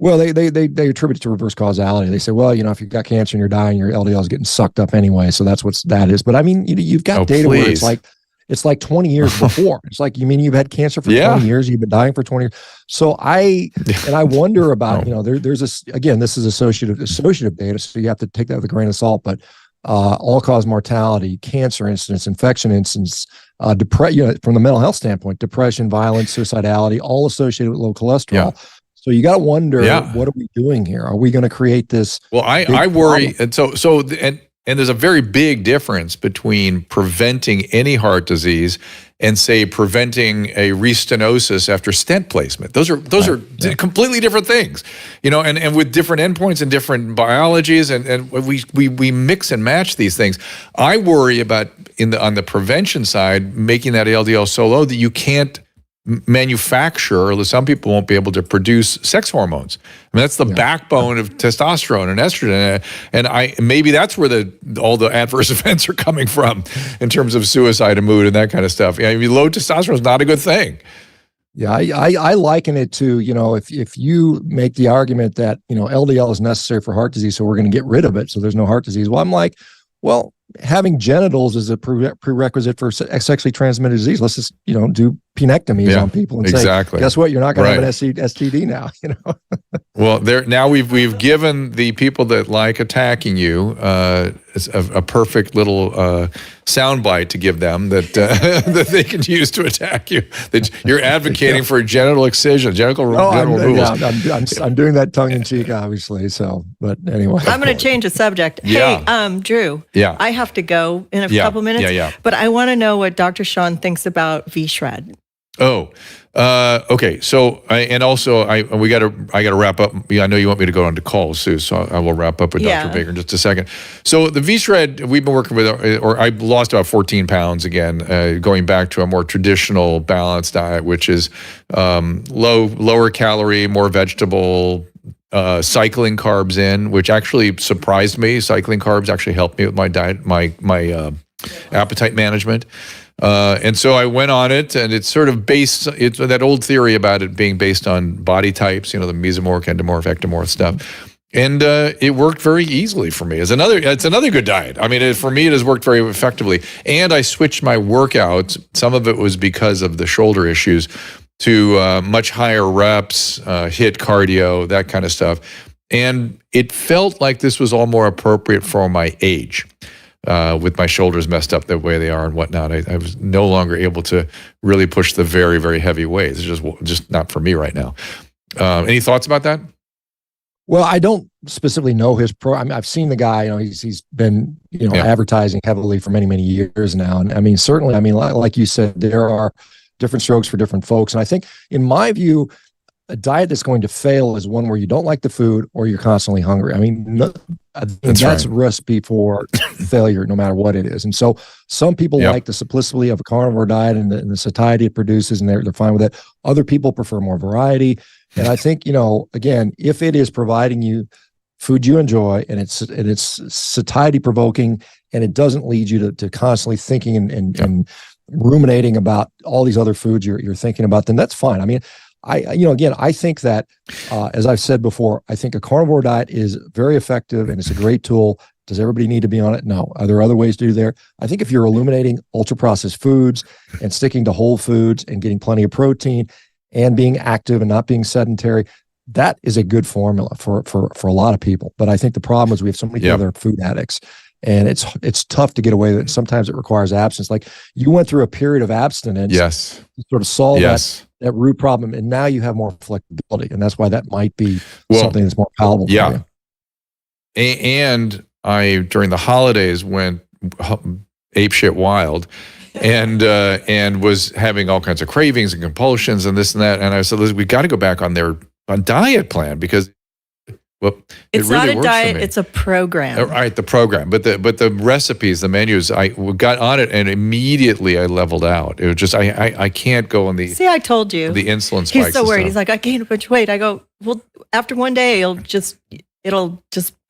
Well, they attribute it to reverse causality. They say, well, if you've got cancer and you're dying, your LDL is getting sucked up anyway. So that's what that is. But you've got data where it's like 20 years before. It's like, you've had cancer for 20 years, you've been dying for 20 years. So I wonder about, there's this, again, this is associative data, so you have to take that with a grain of salt, but all-cause mortality, cancer incidence, infection incidence, from the mental health standpoint, depression, violence, suicidality, all associated with low cholesterol. Yeah. So you got to wonder, what are we doing here? Are we going to create this? Well, I worry. And and there's a very big difference between preventing any heart disease and, say, preventing a restenosis after stent placement. Those are completely different things, and with different endpoints and different biologies, and we mix and match these things. I worry about on the prevention side, making that LDL so low that you can't manufacture, or some people won't be able to produce sex hormones. That's the backbone of testosterone and estrogen, and maybe that's where all the adverse events are coming from in terms of suicide and mood and that kind of stuff. Low testosterone is not a good thing. Yeah, I liken it to, if you make the argument that, LDL is necessary for heart disease, so we're going to get rid of it, so there's no heart disease. Well, I'm like, well, having genitals is a prerequisite for sexually transmitted disease. Let's just, do penectomies on people and say, guess what? You're not going to have an STD now, Well, now we've given the people that like attacking you a perfect little soundbite to give them that that they can use to attack you. That you're advocating for genital excision, genital removal. Yeah, I'm doing that tongue in cheek, obviously. So, but anyway, I'm going to change the subject. Yeah. Hey, Drew. Yeah. I have to go in a couple minutes. Yeah. But I want to know what Dr. Shawn thinks about V-Shred. Oh, okay. So, I got to wrap up. I know you want me to go on to calls, Sue, so I will wrap up with Dr. Baker in just a second. So the V-Shred, we've been working with, or I lost about 14 pounds again, going back to a more traditional balanced diet, which is lower calorie, more vegetable, cycling carbs in, which actually surprised me. Cycling carbs actually helped me with my diet, my appetite management. And so I went on it, and it's sort of it's that old theory about it being based on body types, the mesomorph, endomorph, ectomorph stuff. And it worked very easily for me. It's another good diet. I mean, for me, it has worked very effectively. And I switched my workouts. Some of it was because of the shoulder issues to much higher reps, HIIT cardio, that kind of stuff. And it felt like this was all more appropriate for my age. With my shoulders messed up the way they are and whatnot, I was no longer able to really push the very, very heavy weights. It's just not for me right now. Any thoughts about that? Well, I don't specifically know his I've seen the guy. He's been advertising heavily for many, many years now. And I mean, certainly, like you said, there are different strokes for different folks. And I think, in my view, a diet that's going to fail is one where you don't like the food or you're constantly hungry. I mean, that's a recipe for failure, no matter what it is. And so some people like the simplicity of a carnivore diet and the satiety it produces, and they're fine with it. Other people prefer more variety. And I think, again, if it is providing you food you enjoy and it's satiety provoking and it doesn't lead you to constantly thinking and ruminating about all these other foods you're thinking about, then that's fine. I mean, I think that, as I've said before, I think a carnivore diet is very effective and it's a great tool. Does everybody need to be on it? No. Are there other ways to do there? I think if you're eliminating ultra-processed foods and sticking to whole foods and getting plenty of protein and being active and not being sedentary, that is a good formula for a lot of people. But I think the problem is we have so many other food addicts, and it's tough to get away with it. Sometimes it requires abstinence. Like, you went through a period of abstinence to sort of solve that root problem, and now you have more flexibility, and that's why that might be something that's more palatable for you. And I, during the holidays, went apeshit wild and was having all kinds of cravings and compulsions and this and that. And I said, listen, we got to go back on their diet plan, because it's really not a diet, it's a program. All right, the program, but the recipes, the menus, I got on it and immediately I leveled out. It was just I can't go on the. See, I told you the insulin spikes. He's so worried. He's like, I gained a bunch of weight. I go, well, after one day, it'll just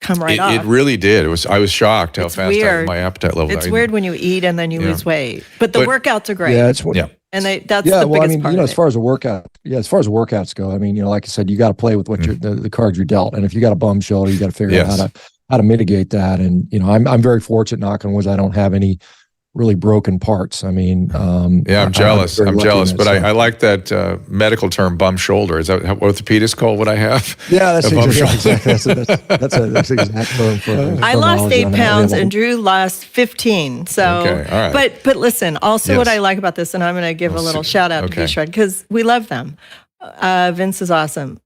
come right off. It really did. I was shocked how fast my appetite level. It's weird when you eat and then you lose weight, but the workouts are great. And that's the biggest part. As far as workouts go, I mean, like I said, you got to play with what the cards you're dealt. And if you got a bum shoulder, you got to figure out how to mitigate that. And I'm very fortunate, knock on wood, I don't have any really broken parts. I mean, I'm jealous. But I like that medical term, bum shoulder. Is that how orthopedists call what I have? Yeah, that's exactly. That's the exact term for. I lost 8 pounds and Drew lost 15. So, okay, all right. But listen, also what I like about this, and I'm going to give a little shout out to V-Shred, because we love them. Vince is awesome.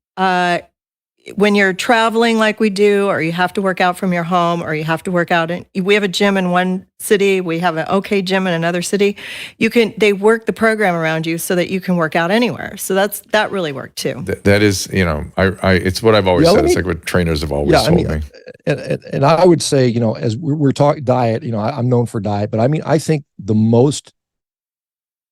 When you're traveling like we do, or you have to work out from your home, or you have to work out we have a gym in one city, we have an okay gym in another city. They work the program around you so that you can work out anywhere. So that really worked too. That is, it's what I've always said. It's like what trainers have always told me. And I would say, as we're talking diet, I'm known for diet, but I think the most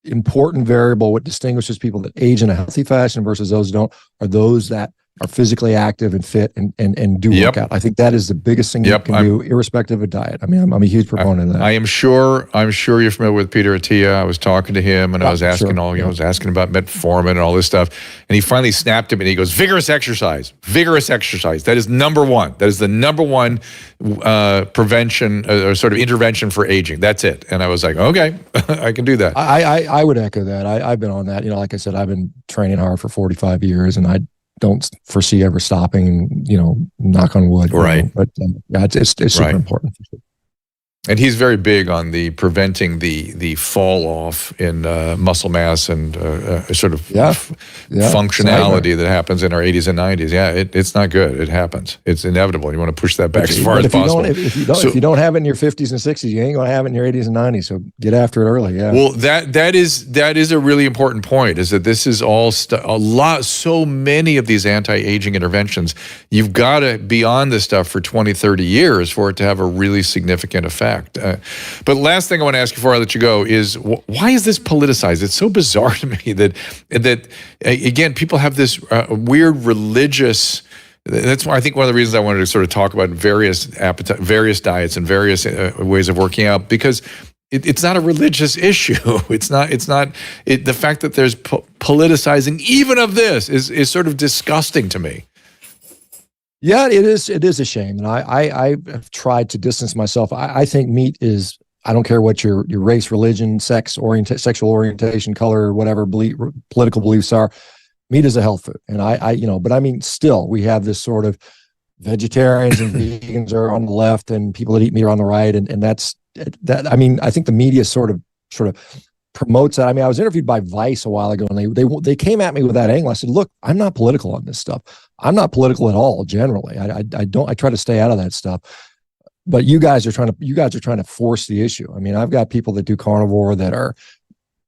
important variable, what distinguishes people that age in a healthy fashion versus those who don't, are those that are physically active and fit and do work out. I think that is the biggest thing you can do, irrespective of diet. I mean, I'm a huge proponent of that. I'm sure you're familiar with Peter Attia. I was talking to him and I was asking I was asking about metformin and all this stuff. And he finally snapped him and he goes, vigorous exercise. That is number one. That is the number one prevention or sort of intervention for aging. That's it. And I was like, okay, I can do that. I would echo that. I've been on that. Like I said, I've been training hard for 45 years and I don't foresee ever stopping, knock on wood. Right. But it's super important. And he's very big on the preventing the fall off in muscle mass and sort of functionality that happens in our 80s and 90s. Yeah, it's not good. It happens. It's inevitable. You want to push that back as far as possible. If you don't have it in your 50s and 60s, you ain't going to have it in your 80s and 90s. So get after it early. Yeah. Well, that is a really important point. Is that this is all so many of these anti-aging interventions. You've got to be on this stuff for 20, 30 years for it to have a really significant effect. But last thing I want to ask you before I let you go is why is this politicized? It's so bizarre to me that again, people have this weird religious. That's why I think one of the reasons I wanted to sort of talk about various diets and various ways of working out, because it's not a religious issue. It's not. The fact that there's politicizing even of this is sort of disgusting to me. Yeah, it is a shame. And I've tried to distance myself. I think meat is, I don't care what your race, religion, sexual orientation, color, whatever political beliefs are, meat is a health food. And but I mean, still, we have this sort of vegetarians and vegans are on the left and people that eat meat are on the right. And that's that. I mean, I think the media sort of promotes that. I mean, I was interviewed by Vice a while ago, and they came at me with that angle. I said, "Look, I'm not political on this stuff. I'm not political at all. Generally, I try to stay out of that stuff. But you guys are trying to force the issue. I mean, I've got people that do carnivore that are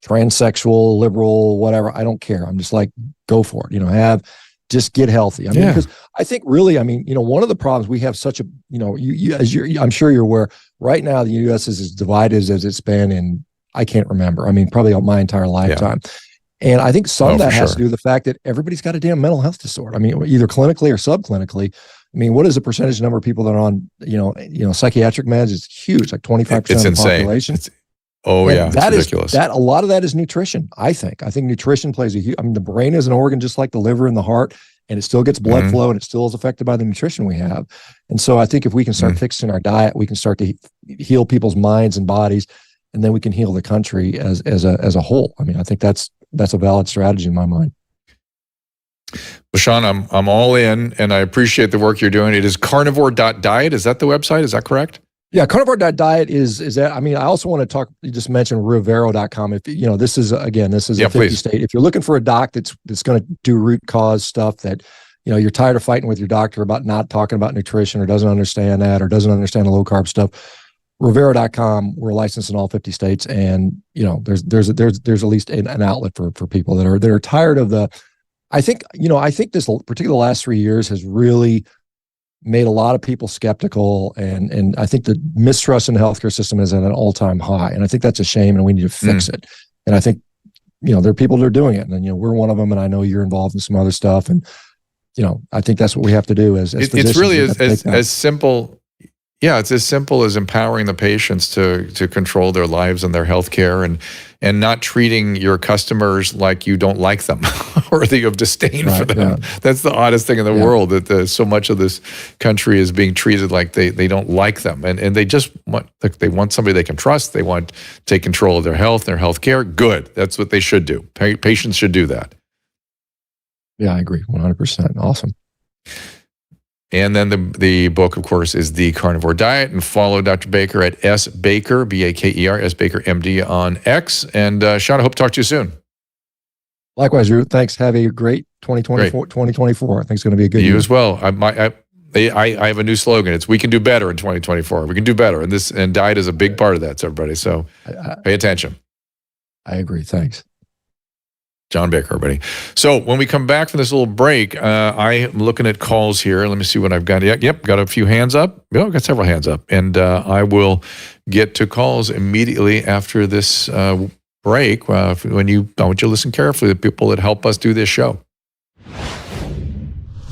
transsexual, liberal, whatever. I don't care. I'm just like, go for it. Just get healthy. I mean, because I think really, I mean, one of the problems we have such a, I'm sure you're aware. Right now, the U.S. is as divided as it's been in, I can't remember. I mean, probably my entire lifetime. Yeah. And I think some of that has to do with the fact that everybody's got a damn mental health disorder. I mean, either clinically or subclinically. I mean, what is the percentage number of people that are on, psychiatric meds? It's huge, like 25% of the population. It's ridiculous. A lot of that is nutrition, I think. I think nutrition plays a huge, I mean, the brain is an organ just like the liver and the heart, and it still gets blood flow and it still is affected by the nutrition we have. And so I think if we can start fixing our diet, we can start to heal people's minds and bodies, and then we can heal the country as a whole. I mean, I think that's a valid strategy in my mind. Well, Shawn, I'm all in, and I appreciate the work you're doing. It is carnivore.diet. Is that the website? Is that correct? Yeah, carnivore.diet is that. I mean, I also want to talk. You just mentioned Rivero.com. If this is a 50 state. If you're looking for a doc that's going to do root cause stuff that you're tired of fighting with your doctor about not talking about nutrition or doesn't understand that or doesn't understand the low carb stuff, Rivero.com. We're licensed in all 50 states, and there's at least an outlet for people that are tired of the. I think this particularly the last 3 years has really made a lot of people skeptical, and I think the mistrust in the healthcare system is at an all-time high, and I think that's a shame, and we need to fix it. And I think there are people that are doing it, and we're one of them, and I know you're involved in some other stuff, and I think that's what we have to do as physicians. It's really as simple. Yeah, it's as simple as empowering the patients to control their lives and their health care, and not treating your customers like you don't like them or that you have disdain for them. Yeah. That's the oddest thing in the world, that so much of this country is being treated like they don't like them. And they just want somebody they can trust. They want to take control of their health, their health care. Good. That's what they should do. Patients should do that. Yeah, I agree. 100%. Awesome. And then the book, of course, is The Carnivore Diet. And follow Dr. Baker at S. Baker, Baker, S. Baker, MD on X. And Shawn, I hope to talk to you soon. Likewise, Drew. Thanks. Have a great 2024. I think it's going to be a good year. You as well. I have a new slogan. It's "We can do better in 2024." We can do better. And diet is a big part of that, so everybody. So pay attention. I agree. Thanks. John Baker, everybody. So when we come back from this little break, I am looking at calls here. Let me see what I've got. Yep, got a few hands up. Yeah, got several hands up. And I will get to calls immediately after this break. I want you to listen carefully to the people that help us do this show.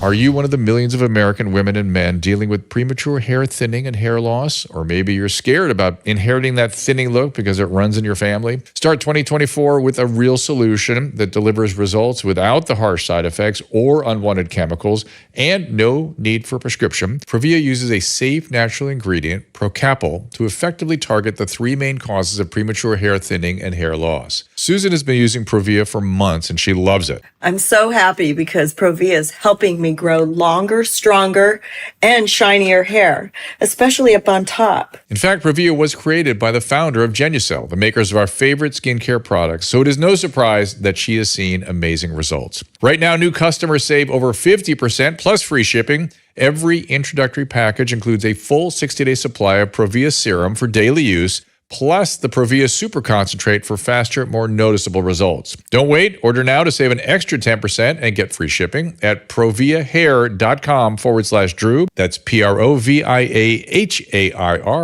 Are you one of the millions of American women and men dealing with premature hair thinning and hair loss? Or maybe you're scared about inheriting that thinning look because it runs in your family? Start 2024 with a real solution that delivers results without the harsh side effects or unwanted chemicals and no need for prescription. Provia uses a safe natural ingredient, Procapil, to effectively target the three main causes of premature hair thinning and hair loss. Susan has been using Provia for months and she loves it. I'm so happy because Provia is helping me grow longer, stronger, and shinier hair, especially up on top. In fact, Provia was created by the founder of Genucel, the makers of our favorite skincare products, so it is no surprise that she has seen amazing results. Right now, new customers save over 50% plus free shipping. Every introductory package includes a full 60-day supply of Provia serum for daily use, plus the Provia Super Concentrate for faster, more noticeable results. Don't wait. Order now to save an extra 10% and get free shipping at proviahair.com/Drew. That's PROVIAHAIR,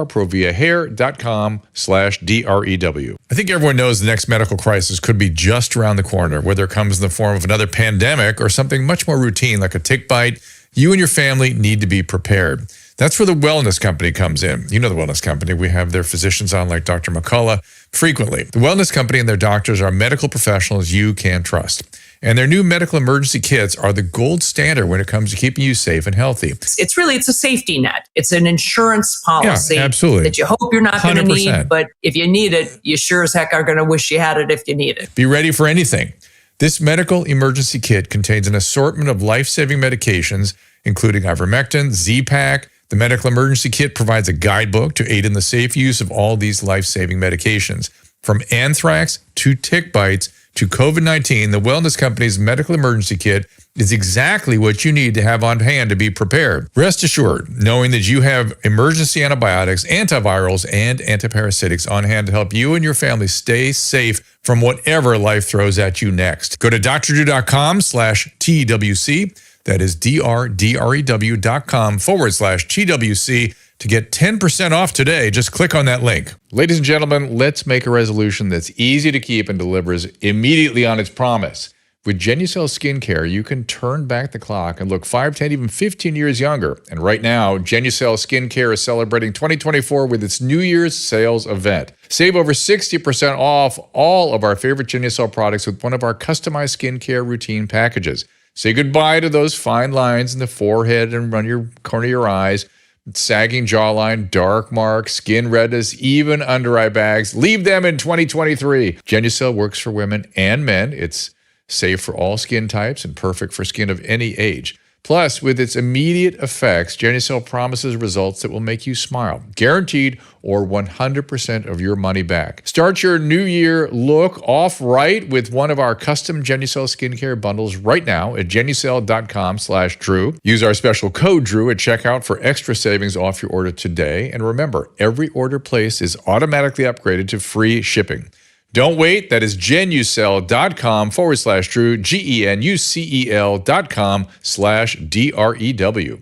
proviahair.com/DREW. I think everyone knows the next medical crisis could be just around the corner, whether it comes in the form of another pandemic or something much more routine like a tick bite. You and your family need to be prepared. That's where the Wellness Company comes in. You know the Wellness Company. We have their physicians on like Dr. McCullough frequently. The Wellness Company and their doctors are medical professionals you can trust. And their new medical emergency kits are the gold standard when it comes to keeping you safe and healthy. It's a safety net. It's an insurance policy absolutely. That you hope you're not going to 100%. need, but if you need it, you sure as heck are going to wish you had it if you need it. Be ready for anything. This medical emergency kit contains an assortment of life-saving medications, including ivermectin, Z-Pak. The medical emergency kit provides a guidebook to aid in the safe use of all these life-saving medications. From anthrax to tick bites to COVID-19, the Wellness Company's medical emergency kit is exactly what you need to have on hand to be prepared. Rest assured, knowing that you have emergency antibiotics, antivirals, and antiparasitics on hand to help you and your family stay safe from whatever life throws at you next. Go to drdrew.com/TWC. That is drdrew.com/TWC to get 10% off today. Just click on that link. Ladies and gentlemen, let's make a resolution that's easy to keep and delivers immediately on its promise. With Genucel Skincare, you can turn back the clock and look 5, 10, even 15 years younger. And right now, Genucel Skincare is celebrating 2024 with its New Year's sales event. Save over 60% off all of our favorite Genucel products with one of our customized skincare routine packages. Say goodbye to those fine lines in the forehead and around your corner of your eyes, sagging jawline, dark marks, skin redness, even under eye bags. Leave them in 2023. Genucel works for women and men. It's safe for all skin types and perfect for skin of any age. Plus, with its immediate effects, Genucel promises results that will make you smile. Guaranteed or 100% of your money back. Start your new year look off right with one of our custom Genucel skincare bundles right now at genucel.com/Drew. Use our special code Drew at checkout for extra savings off your order today. And remember, every order placed is automatically upgraded to free shipping. Don't wait. That is genucel.com/Drew, genucel.com/DREW.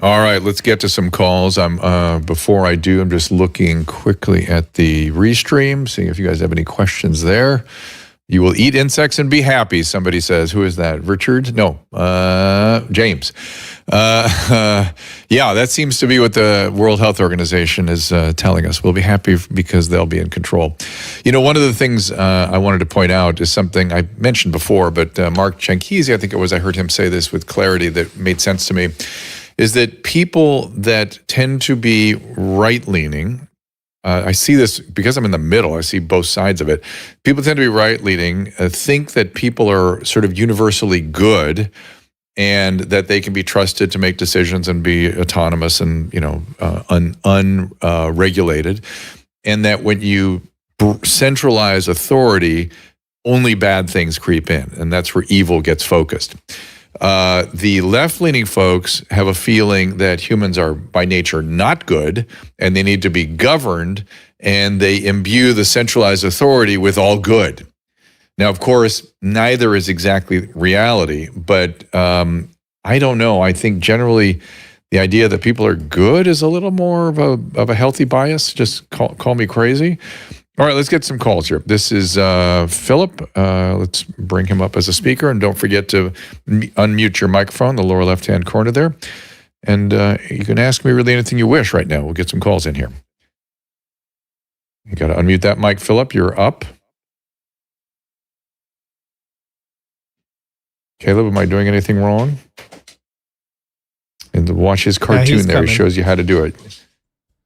All right, let's get to some calls. Before I do, I'm just looking quickly at the restream, seeing if you guys have any questions there. You will eat insects and be happy, somebody says. Who is that? Richard? No, James. Yeah, that seems to be what the World Health Organization is telling us. We'll be happy because they'll be in control. You know, one of the things I wanted to point out is something I mentioned before, but Mark Chankisi, I think it was, I heard him say this with clarity that made sense to me, is that people that tend to be right-leaning, I see this because I'm in the middle. I see both sides of it. People tend to be right-leaning, think that people are sort of universally good and that they can be trusted to make decisions and be autonomous and, you know, unregulated. And that when you centralize authority, only bad things creep in. And that's where evil gets focused. The left-leaning folks have a feeling that humans are by nature not good and they need to be governed, and they imbue the centralized authority with all good. Now, of course, neither is exactly reality, but I don't know. I think generally the idea that people are good is a little more of a healthy bias. Just call me crazy. All right, let's get some calls here. This is Philip. Let's bring him up as a speaker, and don't forget to unmute your microphone, the lower left-hand corner there. And you can ask me really anything you wish right now. We'll get some calls in here. You got to unmute that mic, Philip. You're up. Caleb, am I doing anything wrong? And watch his cartoon there. He shows you how to do it.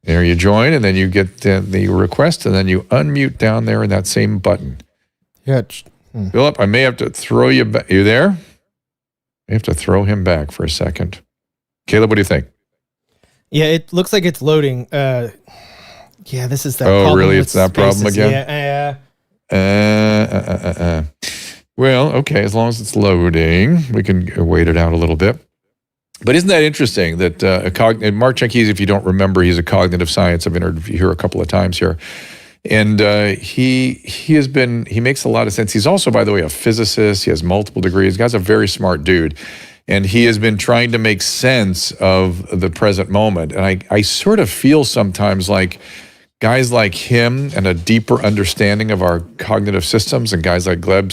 There you join, and then you get the request, and then you unmute down there in that same button. Yeah. Philip, I may have to throw you back. You there? I have to throw him back for a second. Caleb, what do you think? Yeah, it looks like it's loading. Yeah, this is that problem. Oh, really? It's that problem again? Yeah. Well, okay, as long as it's loading, we can wait it out a little bit. But isn't that interesting that Mark Jankees, if you don't remember, he's a cognitive science. I've interviewed here a couple of times here. And he makes a lot of sense. He's also, by the way, a physicist. He has multiple degrees. The guy's a very smart dude. And he has been trying to make sense of the present moment. And I sort of feel sometimes like guys like him and a deeper understanding of our cognitive systems, and guys like Gleb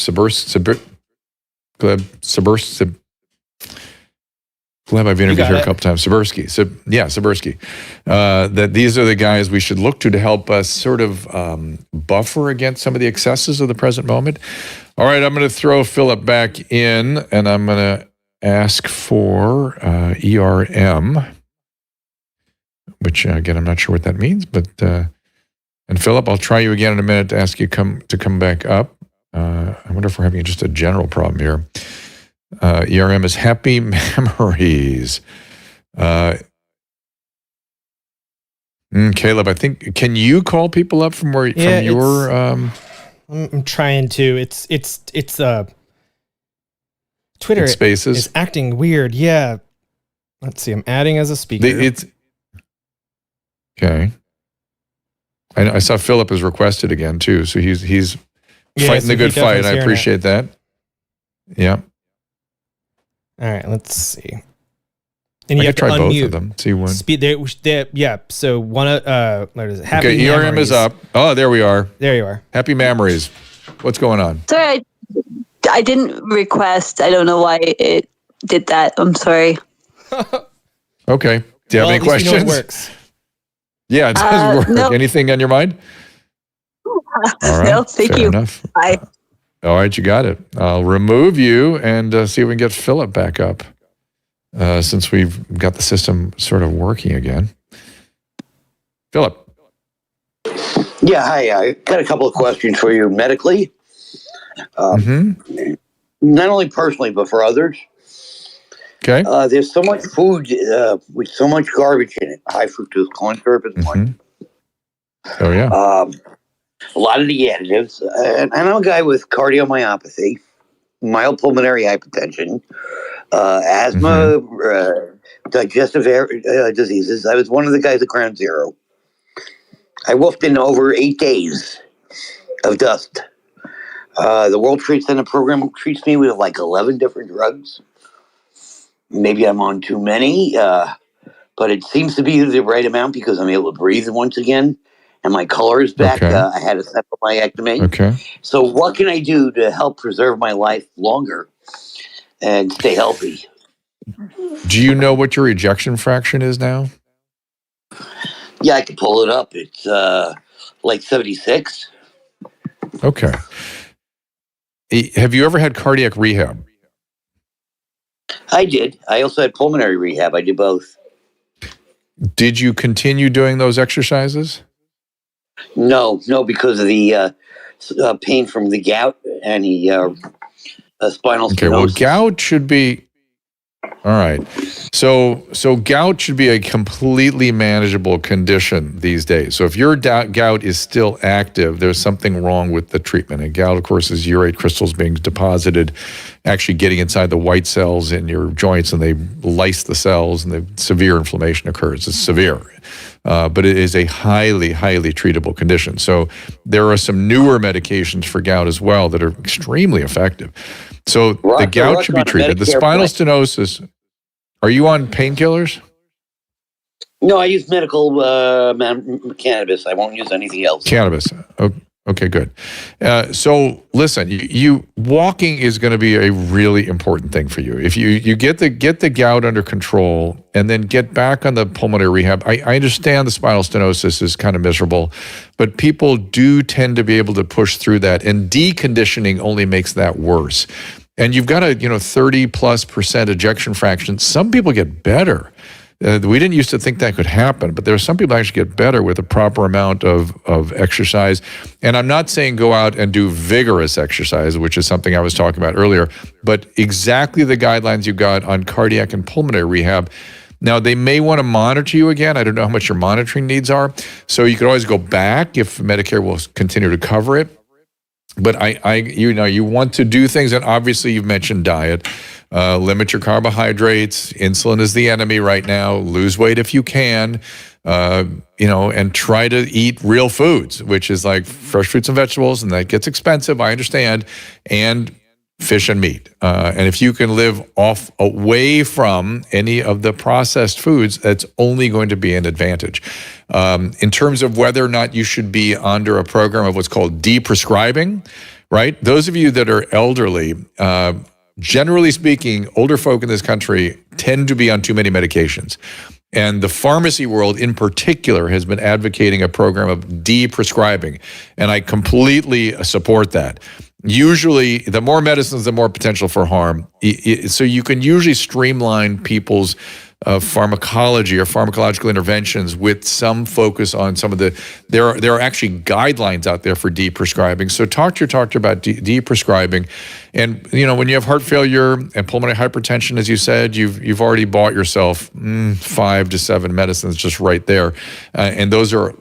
I've interviewed here a couple times. Sibursky. Sibursky. That these are the guys we should look to help us sort of buffer against some of the excesses of the present moment. All right, I'm going to throw Philip back in, and I'm going to ask for ERM, which, again, I'm not sure what that means. But and Philip, I'll try you again in a minute to ask you to come back up. I wonder if we're having just a general problem here. ERM is happy memories. Caleb, I think, can you call people up from your? I'm trying to. It's Twitter Spaces is acting weird. Yeah. Let's see. I'm adding as a speaker. Okay. I saw Philip has requested again too, so he's fighting the good fight. I appreciate that. Yeah. All right, let's see. And you have to try both of them. See one. Yeah. So one. What is it? Happy okay, ERM memories. is up. Oh, there we are. There you are. Happy memories. What's going on? Sorry, I didn't request. I don't know why it did that. I'm sorry. Okay. Do you have any questions? You know it works. Yeah, it does work. No. Anything on your mind? All right. No, thank Fair you. enough. Bye. All right, you got it. I'll remove you and see if we can get Philip back up since we've got the system sort of working again. Philip. Yeah, hi. I got a couple of questions for you medically. Not only personally, but for others. Okay. There's so much food with so much garbage in it. High fructose corn syrup is one. Oh, yeah. A lot of the additives. And I'm a guy with cardiomyopathy, mild pulmonary hypertension, asthma, digestive diseases. I was one of the guys at Ground Zero. I wolfed in over 8 days of dust. The World Trade Center program treats me with like 11 different drugs. Maybe I'm on too many, but it seems to be the right amount because I'm able to breathe once again. And my color is back. Okay. I had a septicectomy. Okay. So what can I do to help preserve my life longer and stay healthy? Do you know what your ejection fraction is now? Yeah, I can pull it up. It's like 76. Okay. Have you ever had cardiac rehab? I did. I also had pulmonary rehab. I did both. Did you continue doing those exercises? No, because of the pain from the gout and the spinal stenosis. Okay, well, gout should be... All right. So gout should be a completely manageable condition these days. So if your gout is still active, there's something wrong with the treatment. And gout, of course, is urate crystals being deposited, actually getting inside the white cells in your joints, and they lyse the cells, and the severe inflammation occurs. It's severe. But it is a highly, highly treatable condition. So there are some newer medications for gout as well that are extremely effective. So the gout should be treated. The spinal stenosis, are you on painkillers? No, I use medical cannabis. I won't use anything else. Cannabis. Okay, good. So listen, you walking is going to be a really important thing for you. If you get the gout under control and then get back on the pulmonary rehab, I understand the spinal stenosis is kind of miserable, but people do tend to be able to push through that, and deconditioning only makes that worse. And you've got a 30+% ejection fraction. Some people get better. We didn't used to think that could happen, but there are some people actually get better with a proper amount of exercise. And I'm not saying go out and do vigorous exercise, which is something I was talking about earlier, but exactly the guidelines you got on cardiac and pulmonary rehab. Now, they may want to monitor you again. I don't know how much your monitoring needs are. So you could always go back if Medicare will continue to cover it. But you want to do things, and obviously you've mentioned diet. Limit your carbohydrates. Insulin is the enemy right now. Lose weight if you can, and try to eat real foods, which is like fresh fruits and vegetables, and that gets expensive, I understand, and fish and meat. And if you can live away from any of the processed foods, that's only going to be an advantage. In terms of whether or not you should be under a program of what's called de-prescribing, right? Those of you that are elderly, generally speaking, older folk in this country tend to be on too many medications. And the pharmacy world in particular has been advocating a program of de-prescribing. And I completely support that. Usually, the more medicines, the more potential for harm. So you can usually streamline people's pharmacology or pharmacological interventions with some focus on some of there are actually guidelines out there for de-prescribing. So talk to your doctor about de-prescribing. And when you have heart failure and pulmonary hypertension, as you said, you've already bought yourself 5 to 7 medicines just right there. And those are,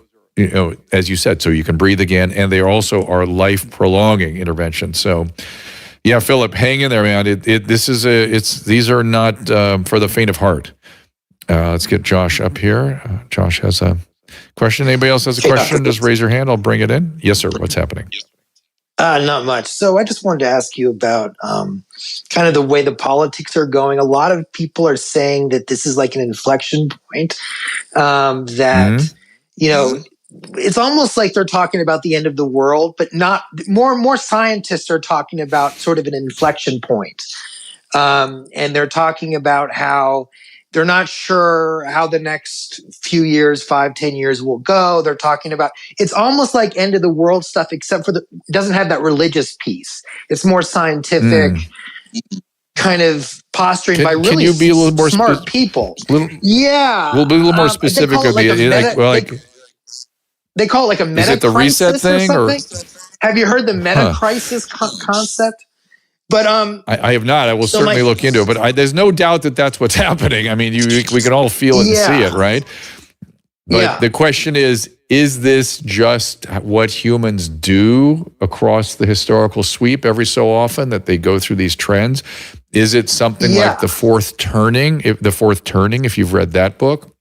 as you said, so you can breathe again, and they also are life-prolonging interventions. So, yeah, Philip, hang in there, man. These are not for the faint of heart. Let's get Josh up here. Josh has a question. Anybody else has a question? Just raise your hand. I'll bring it in. Yes, sir. What's happening? Not much. So I just wanted to ask you about kind of the way the politics are going. A lot of people are saying that this is like an inflection point, it's almost like they're talking about the end of the world, but not more and more scientists are talking about sort of an inflection point. And they're talking about how they're not sure how the next few years, 5, 10 years will go. They're talking about, it's almost like end of the world stuff, except for it doesn't have that religious piece. It's more scientific kind of posturing by really can you be a little more smart people. Yeah. We'll be a little more specific. They call it like a meta crisis. Is it the reset thing? Or have you heard the meta crisis concept? But I have not. I will certainly look into it. But there's no doubt that that's what's happening. I mean, we can all feel it and see it, right? But the question is this just what humans do across the historical sweep every so often, that they go through these trends? Is it something like the fourth turning? If you've read that book,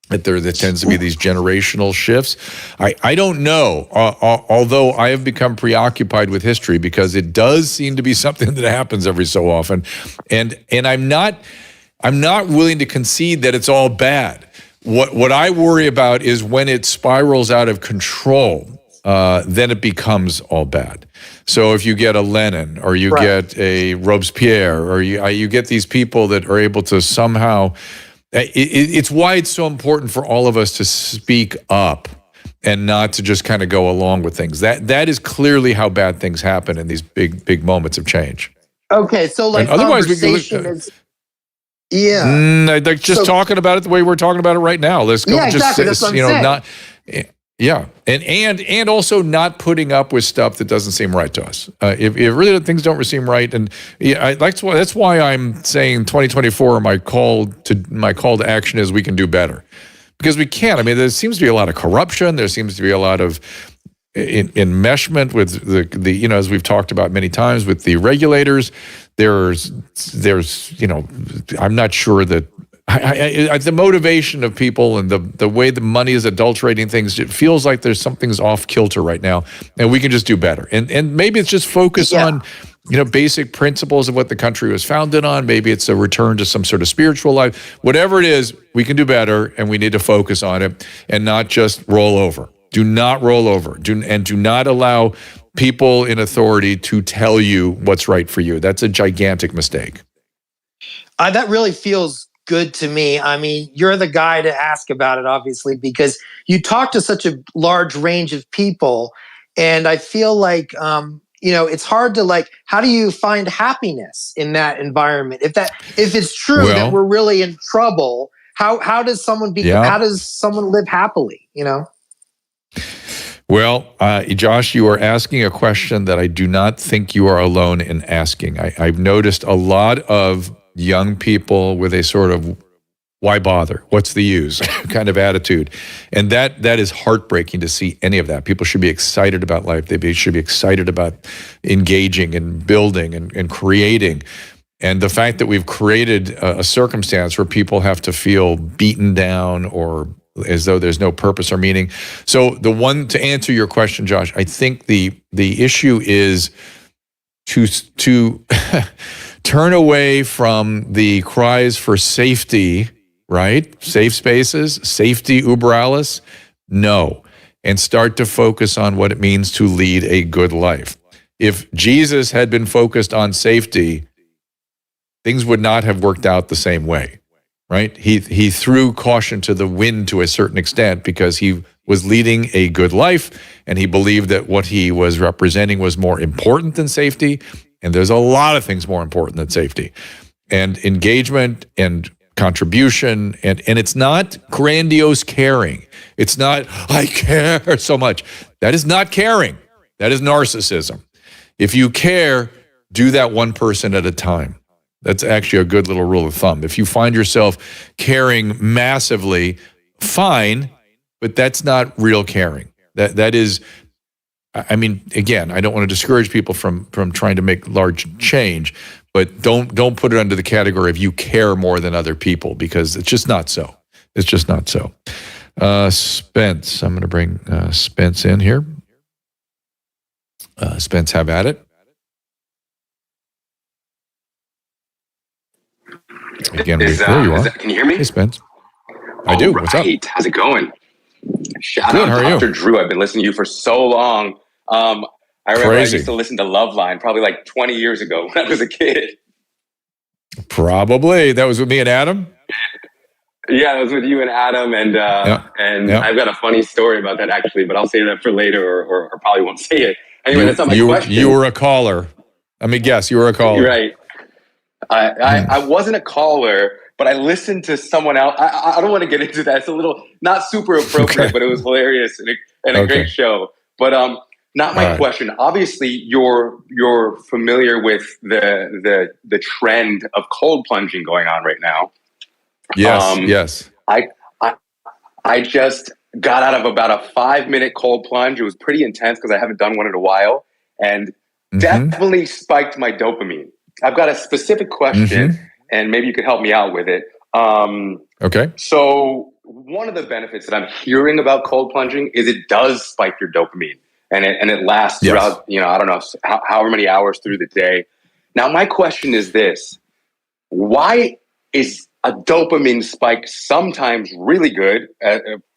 that there tends to be these generational shifts. I don't know, although I have become preoccupied with history because it does seem to be something that happens every so often. And I'm not willing to concede that it's all bad. What I worry about is when it spirals out of control, then it becomes all bad. So if you get a Lenin or you get a Robespierre or you get these people that are able to somehow... It's why it's so important for all of us to speak up and not to just kind of go along with things. That is clearly how bad things happen in these big moments of change. Okay, so like otherwise conversation is... like just talking about it the way we're talking about it right now. Let's go. Yeah, exactly. That's what I'm saying. Yeah, and also not putting up with stuff that doesn't seem right to us. If really things don't seem right, and that's why I'm saying 2024. My call to action is we can do better, because we can. I mean, there seems to be a lot of corruption. There seems to be a lot of enmeshment with the as we've talked about many times with the regulators. There's I'm not sure that. The motivation of people and the way the money is adulterating things, it feels like something's off kilter right now, and we can just do better. And maybe it's just focus on basic principles of what the country was founded on. Maybe it's a return to some sort of spiritual life. Whatever it is, we can do better, and we need to focus on it and not just roll over. Do not roll over. Do not allow people in authority to tell you what's right for you. That's a gigantic mistake. That really feels good to me. I mean, you're the guy to ask about it, obviously, because you talk to such a large range of people. And I feel like, it's hard to how do you find happiness in that environment? If it's true that we're really in trouble, how does someone how does someone live happily, Well, Josh, you are asking a question that I do not think you are alone in asking. I've noticed a lot of young people with a sort of why bother? What's the use kind of attitude. And that is heartbreaking to see any of that. People should be excited about life. Should be excited about engaging and building and creating. And the fact that we've created a circumstance where people have to feel beaten down or as though there's no purpose or meaning. So to answer your question, Josh, I think the issue is to turn away from the cries for safety, right? Safe spaces, safety uber alles, no. And start to focus on what it means to lead a good life. If Jesus had been focused on safety, things would not have worked out the same way. Right? He threw caution to the wind to a certain extent because he was leading a good life and he believed that what he was representing was more important than safety. And there's a lot of things more important than safety. And engagement and contribution, and it's not grandiose caring. It's not, I care so much. That is not caring. That is narcissism. If you care, do that one person at a time. That's actually a good little rule of thumb. If you find yourself caring massively, fine, but that's not real caring. That is, I mean, again, I don't want to discourage people from trying to make large change, but don't put it under the category of you care more than other people, because it's just not so. It's just not so. Spence, I'm going to bring Spence in here. Spence, have at it. Again, there you are. Can you hear me? Hey, Spence. I do. What's up? How's it going? Shout Good, out how are Dr. you? Drew. I've been listening to you for so long. I remember Crazy. I used to listen to Loveline probably like 20 years ago when I was a kid. Probably. That was with me and Adam? Yeah, it was with you and Adam, and I've got a funny story about that actually, but I'll say that for later, or probably won't say it. Anyway, that's not my question. You were a caller. I mean, guess you were a caller. You're right. I wasn't a caller, but I listened to someone else. I don't want to get into that. It's a little not super appropriate, but it was hilarious and a great show. But not my question. Obviously, you're familiar with the trend of cold plunging going on right now. Yes. Yes. I just got out of about a 5-minute cold plunge. It was pretty intense because I haven't done one in a while, and definitely spiked my dopamine. I've got a specific question, and maybe you could help me out with it. Okay. So one of the benefits that I'm hearing about cold plunging is it does spike your dopamine, and it lasts throughout, I don't know, however many hours through the day. Now, my question is this: why is a dopamine spike sometimes really good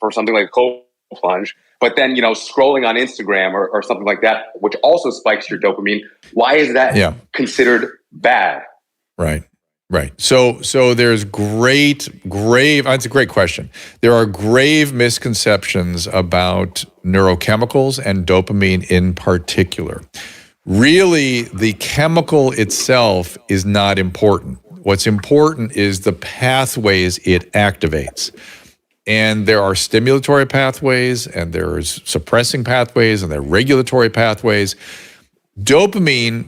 for something like a cold plunge, but then, scrolling on Instagram or something like that, which also spikes your dopamine, why is that considered bad? Right. So there's grave, that's a great question. There are grave misconceptions about neurochemicals and dopamine in particular. Really, the chemical itself is not important. What's important is the pathways it activates. And there are stimulatory pathways, and there's suppressing pathways, and there are regulatory pathways. Dopamine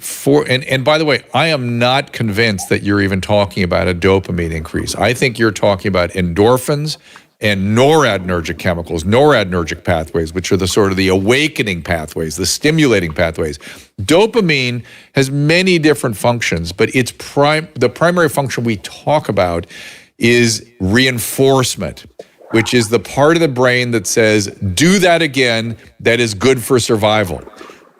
and by the way, I am not convinced that you're even talking about a dopamine increase. I think you're talking about endorphins and noradrenergic chemicals, noradrenergic pathways, which are the sort of the awakening pathways, the stimulating pathways. Dopamine has many different functions, but the primary function we talk about is reinforcement, which is the part of the brain that says, do that again, that is good for survival.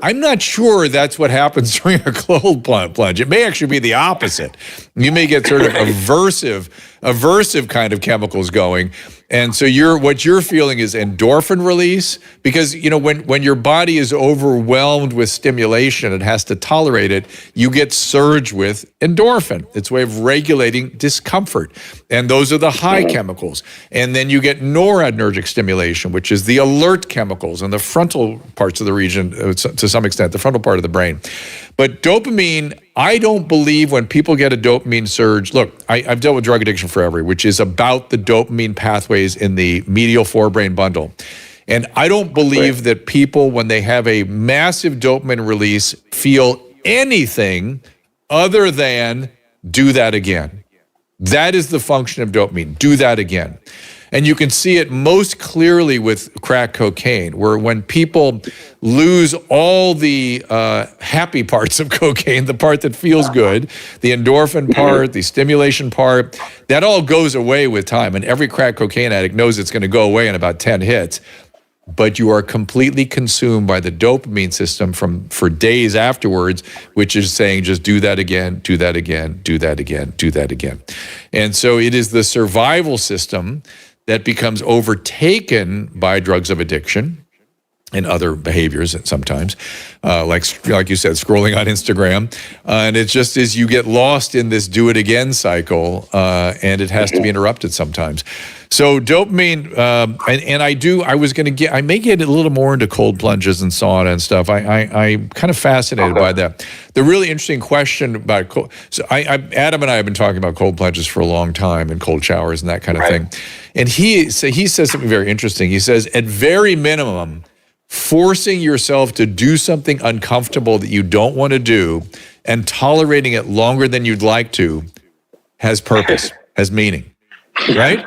I'm not sure that's what happens during a cold plunge. It may actually be the opposite. You may get sort of aversive aversive kind of chemicals going. And so what you're feeling is endorphin release, because when your body is overwhelmed with stimulation, it has to tolerate it. You get surge with endorphin. It's a way of regulating discomfort. And those are the high chemicals. And then you get noradrenergic stimulation, which is the alert chemicals in the frontal parts of the region, to some extent, the frontal part of the brain. But dopamine, I don't believe when people get a dopamine surge, look, I've dealt with drug addiction forever, which is about the dopamine pathways in the medial forebrain bundle. And I don't believe that people, when they have a massive dopamine release, feel anything other than do that again. That is the function of dopamine. Do that again. And you can see it most clearly with crack cocaine, where when people lose all the happy parts of cocaine, the part that feels good, the endorphin part, the stimulation part, that all goes away with time. And every crack cocaine addict knows it's going to go away in about 10 hits. But you are completely consumed by the dopamine system for days afterwards, which is saying just do that again, do that again, do that again, do that again. And so it is the survival system that becomes overtaken by drugs of addiction and other behaviors sometimes, like you said, scrolling on Instagram. And it just is, you get lost in this do it again cycle, and it has to be interrupted sometimes. So dopamine, I may get a little more into cold plunges and sauna and stuff. I'm kind of fascinated by that. The really interesting question about Adam and I have been talking about cold plunges for a long time and cold showers and that kind of thing. And he says something very interesting. He says, at very minimum, forcing yourself to do something uncomfortable that you don't want to do and tolerating it longer than you'd like to has purpose, has meaning, right? Yeah.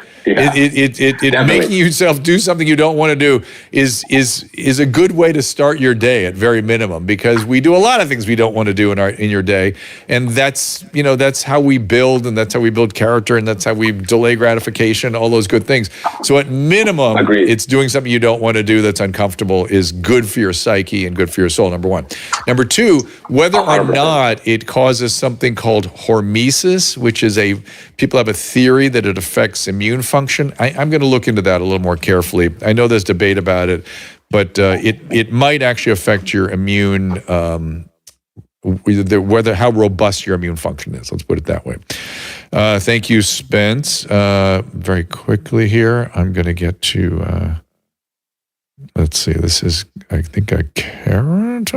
It making yourself do something you don't want to do is a good way to start your day at very minimum, because we do a lot of things we don't want to do in your day, and that's how we build, and that's how we build character, and that's how we delay gratification, all those good things. So at minimum, it's doing something you don't want to do that's uncomfortable is good for your psyche and good for your soul, number one. Number two, whether or not it causes something called hormesis, which is people have a theory that it affects immune function. I'm going to look into that a little more carefully. I know there's debate about it, but it might actually affect your immune, how robust your immune function is. Let's put it that way. Thank you, Spence. Very quickly here, I'm going to get to, let's see, this is, I think, a carrot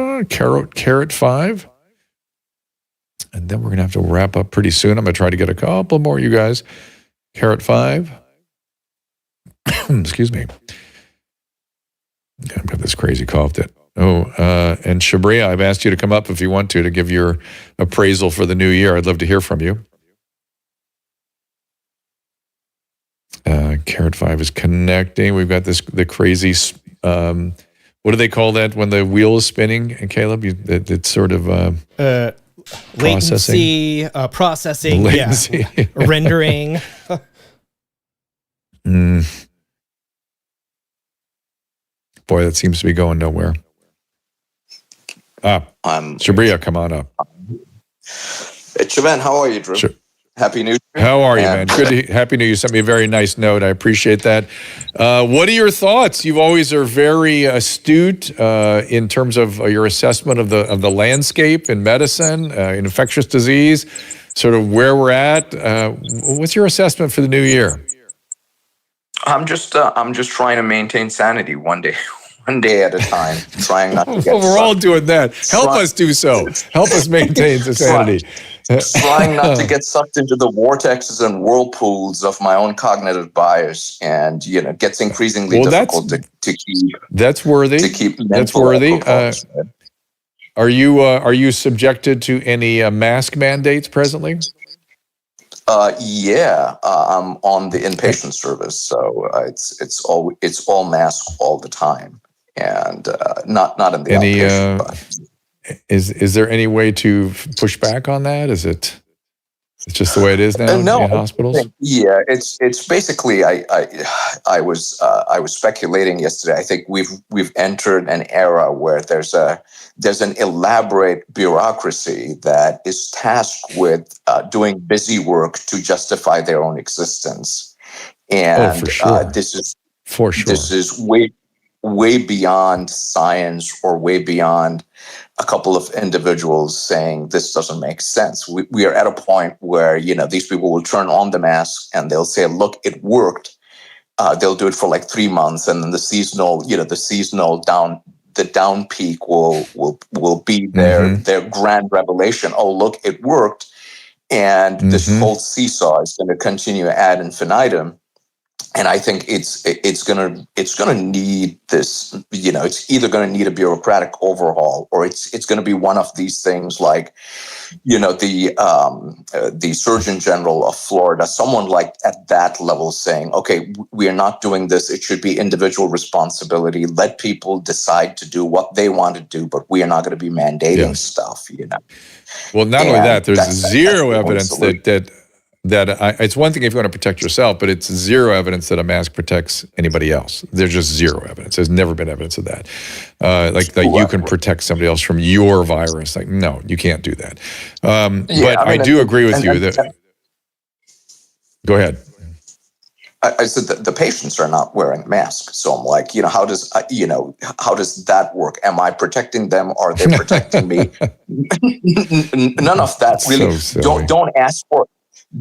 5. And then we're going to have to wrap up pretty soon. I'm going to try to get a couple more, you guys. Carrot 5. Excuse me. I've got this crazy cough and Shabria, I've asked you to come up if you want to give your appraisal for the new year. I'd love to hear from you. Carrot 5 is connecting. We've got the crazy, what do they call that when the wheel is spinning? And Caleb, it's sort of latency, processing, latency. Yeah. Rendering. Boy, that seems to be going nowhere. Shabria, come on up. Shawn, how are you, Drew? Sure. Happy New Year. How are you, man? Happy New Year. You sent me a very nice note. I appreciate that. What are your thoughts? You always are very astute in terms of your assessment of the landscape in medicine, in infectious disease, sort of where we're at. What's your assessment for the new year? I'm just trying to maintain sanity one day at a time, trying not to get well, we're all doing that. Help us do so. Help us maintain sanity. Trying not to get sucked into the vortexes and whirlpools of my own cognitive bias, and it gets increasingly difficult to keep. That's worthy. To keep. That's worthy. Are you subjected to any mask mandates presently? Yeah, I'm on the inpatient service, so it's all mask all the time, and not in the outpatient. Is there any way to push back on that? Is it? It's just the way it is now in hospitals. Yeah, it's basically. I was speculating yesterday. I think we've entered an era where there's an elaborate bureaucracy that is tasked with doing busy work to justify their own existence, and for sure. This is for sure. This is way beyond science or way beyond a couple of individuals saying this doesn't make sense. We are at a point where, these people will turn on the mask and they'll say, look, it worked. They'll do it for like 3 months, and then the seasonal down peak will be their grand revelation. Oh, look, it worked. And this whole seesaw is going to continue ad infinitum. And I think it's gonna need this, it's either gonna need a bureaucratic overhaul, or it's gonna be one of these things like, the Surgeon General of Florida, someone like at that level saying, okay, we are not doing this. It should be individual responsibility. Let people decide to do what they want to do, but we are not going to be mandating stuff. Well, not only that, there's zero evidence that it's one thing if you want to protect yourself, but it's zero evidence that a mask protects anybody else. There's just zero evidence. There's never been evidence of that. You can protect somebody else from your virus. Like, no, you can't do that. But I do agree with you that. Go ahead. I said that the patients are not wearing masks, so I'm like, how does that work? Am I protecting them? Are they protecting me? None of that really. So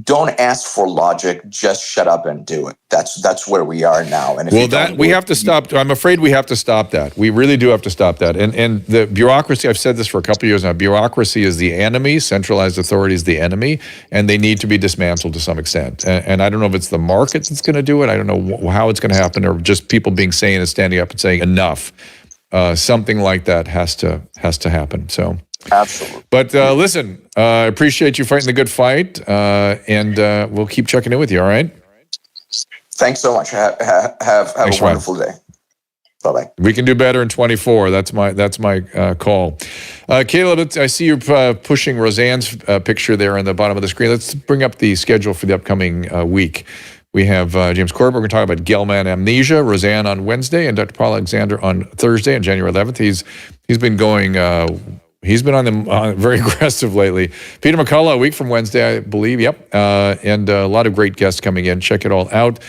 Don't ask for logic. Just shut up and do it. That's where we are now. And we have to stop. I'm afraid we have to stop that. We really do have to stop that. And the bureaucracy. I've said this for a couple of years now. Bureaucracy is the enemy. Centralized authority is the enemy, and they need to be dismantled to some extent. And I don't know if it's the market that's going to do it. I don't know how it's going to happen, or just people being sane and standing up and saying enough. Something like that has to happen. So. Absolutely. But listen, I appreciate you fighting the good fight, and we'll keep checking in with you, all right? Thanks so much. Have a wonderful day. Bye-bye. We can do better in 24. That's my call. Caleb, I see you're pushing Roseanne's picture there on the bottom of the screen. Let's bring up the schedule for the upcoming week. We have James Corbett. We're going to talk about Gelman amnesia, Roseanne on Wednesday, and Dr. Paul Alexander on Thursday, on January 11th. He's been going... He's been on them very aggressive lately. Peter McCullough, a week from Wednesday, I believe. Yep. And a lot of great guests coming in. Check it all out.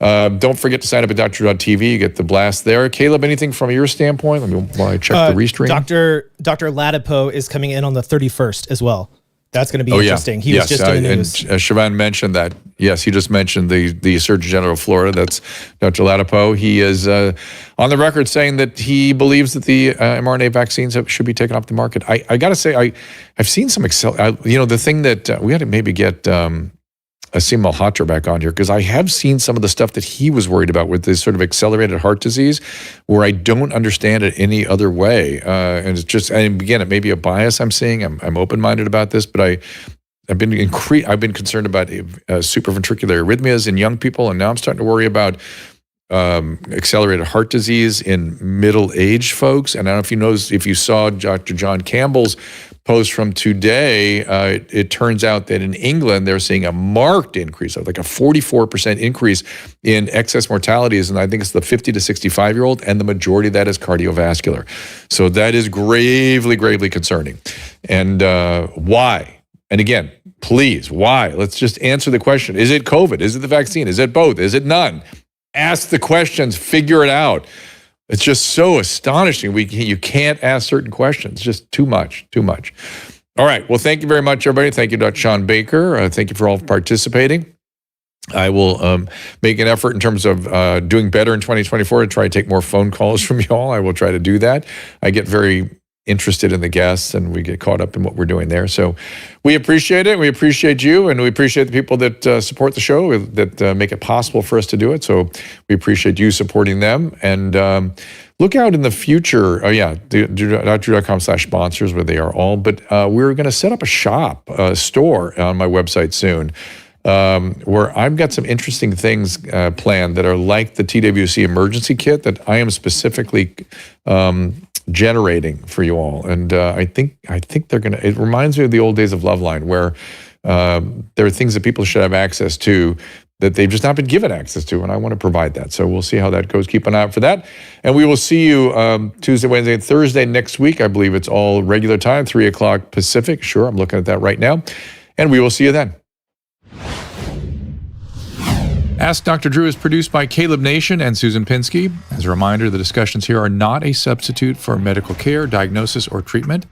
Don't forget to sign up at Dr.TV. You get the blast there. Caleb, anything from your standpoint? While I check the restream. Dr. Latipo is coming in on the 31st as well. That's going to be interesting. He was just in the news. And Shawn mentioned that. Yes, he just mentioned the Surgeon General of Florida. That's Dr. Latipo. He is on the record saying that he believes that the mRNA vaccines should be taken off the market. I got to say, I've seen some the thing that we had to maybe get Asim Malhotra back on here, because I have seen some of the stuff that he was worried about with this sort of accelerated heart disease, where I don't understand it any other way. And it's just, and again, it may be a bias I'm seeing. I'm open-minded about this, but I've been concerned about supraventricular arrhythmias in young people, and now I'm starting to worry about accelerated heart disease in middle-aged folks. And I don't know if you saw Dr. John Campbell's post from today. It turns out that in England, they're seeing a marked increase, like a 44% increase in excess mortalities. And I think it's the 50 to 65-year-old, and the majority of that is cardiovascular. So that is gravely, gravely concerning. And why? And again, please, why? Let's just answer the question. Is it COVID? Is it the vaccine? Is it both? Is it none? Ask the questions, figure it out. It's just so astonishing. You can't ask certain questions. Just too much. All right. Well, thank you very much, everybody. Thank you, Dr. Shawn Baker. Thank you for all participating. I will make an effort in terms of doing better in 2024 to try to take more phone calls from y'all. I will try to do that. I get very interested in the guests, and we get caught up in what we're doing there. So we appreciate it. We appreciate you, and we appreciate the people that support the show, that make it possible for us to do it. So we appreciate you supporting them. And look out in the future. Dr.com/sponsors, where they are all. But we're going to set up a store on my website soon, where I've got some interesting things planned that are like the TWC emergency kit that I am specifically generating for you all. And I think they're going to, it reminds me of the old days of Loveline, where There are things that people should have access to that they've just not been given access to, and I want to provide that. So we'll see how that goes. Keep an eye out for that. And we will see you Tuesday, Wednesday, and Thursday next week. I believe it's all regular time, 3 o'clock Pacific. Sure, I'm looking at that right now. And we will see you then. Ask Dr. Drew is produced by Caleb Nation and Susan Pinsky. As a reminder, the discussions here are not a substitute for medical care, diagnosis, or treatment.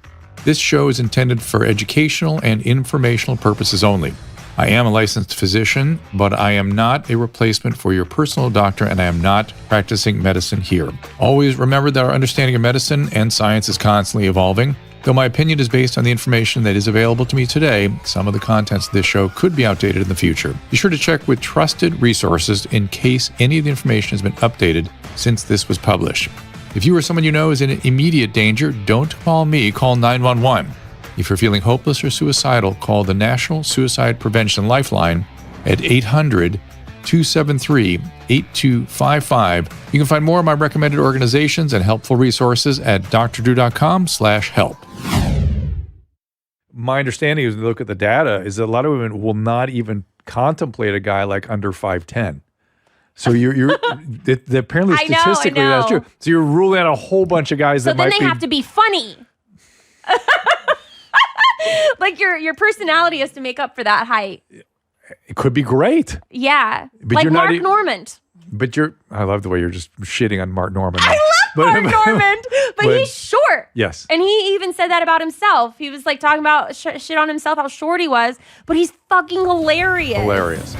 This show is intended for educational and informational purposes only. I am a licensed physician, but I am not a replacement for your personal doctor, and I am not practicing medicine here. Always remember that our understanding of medicine and science is constantly evolving. Though my opinion is based on the information that is available to me today, some of the contents of this show could be outdated in the future. Be sure to check with trusted resources in case any of the information has been updated since this was published. If you or someone you know is in immediate danger, don't call me, call 911. If you're feeling hopeless or suicidal, call the National Suicide Prevention Lifeline at 800-273-8255. You can find more of my recommended organizations and helpful resources at drdrew.com/help. My understanding is, when you look at the data, is that a lot of women will not even contemplate a guy like under 5'10". So you're apparently statistically that's true. So you're ruling out a whole bunch of guys that might be. So then they have to be funny. Like your personality has to make up for that height. It could be great. Yeah. But like you're Mark not Normand. But I love the way you're just shitting on Mark Normand. I love Mark Normand, but he's short. Yes. And he even said that about himself. He was like talking about shit on himself, how short he was, but he's fucking hilarious. Hilarious.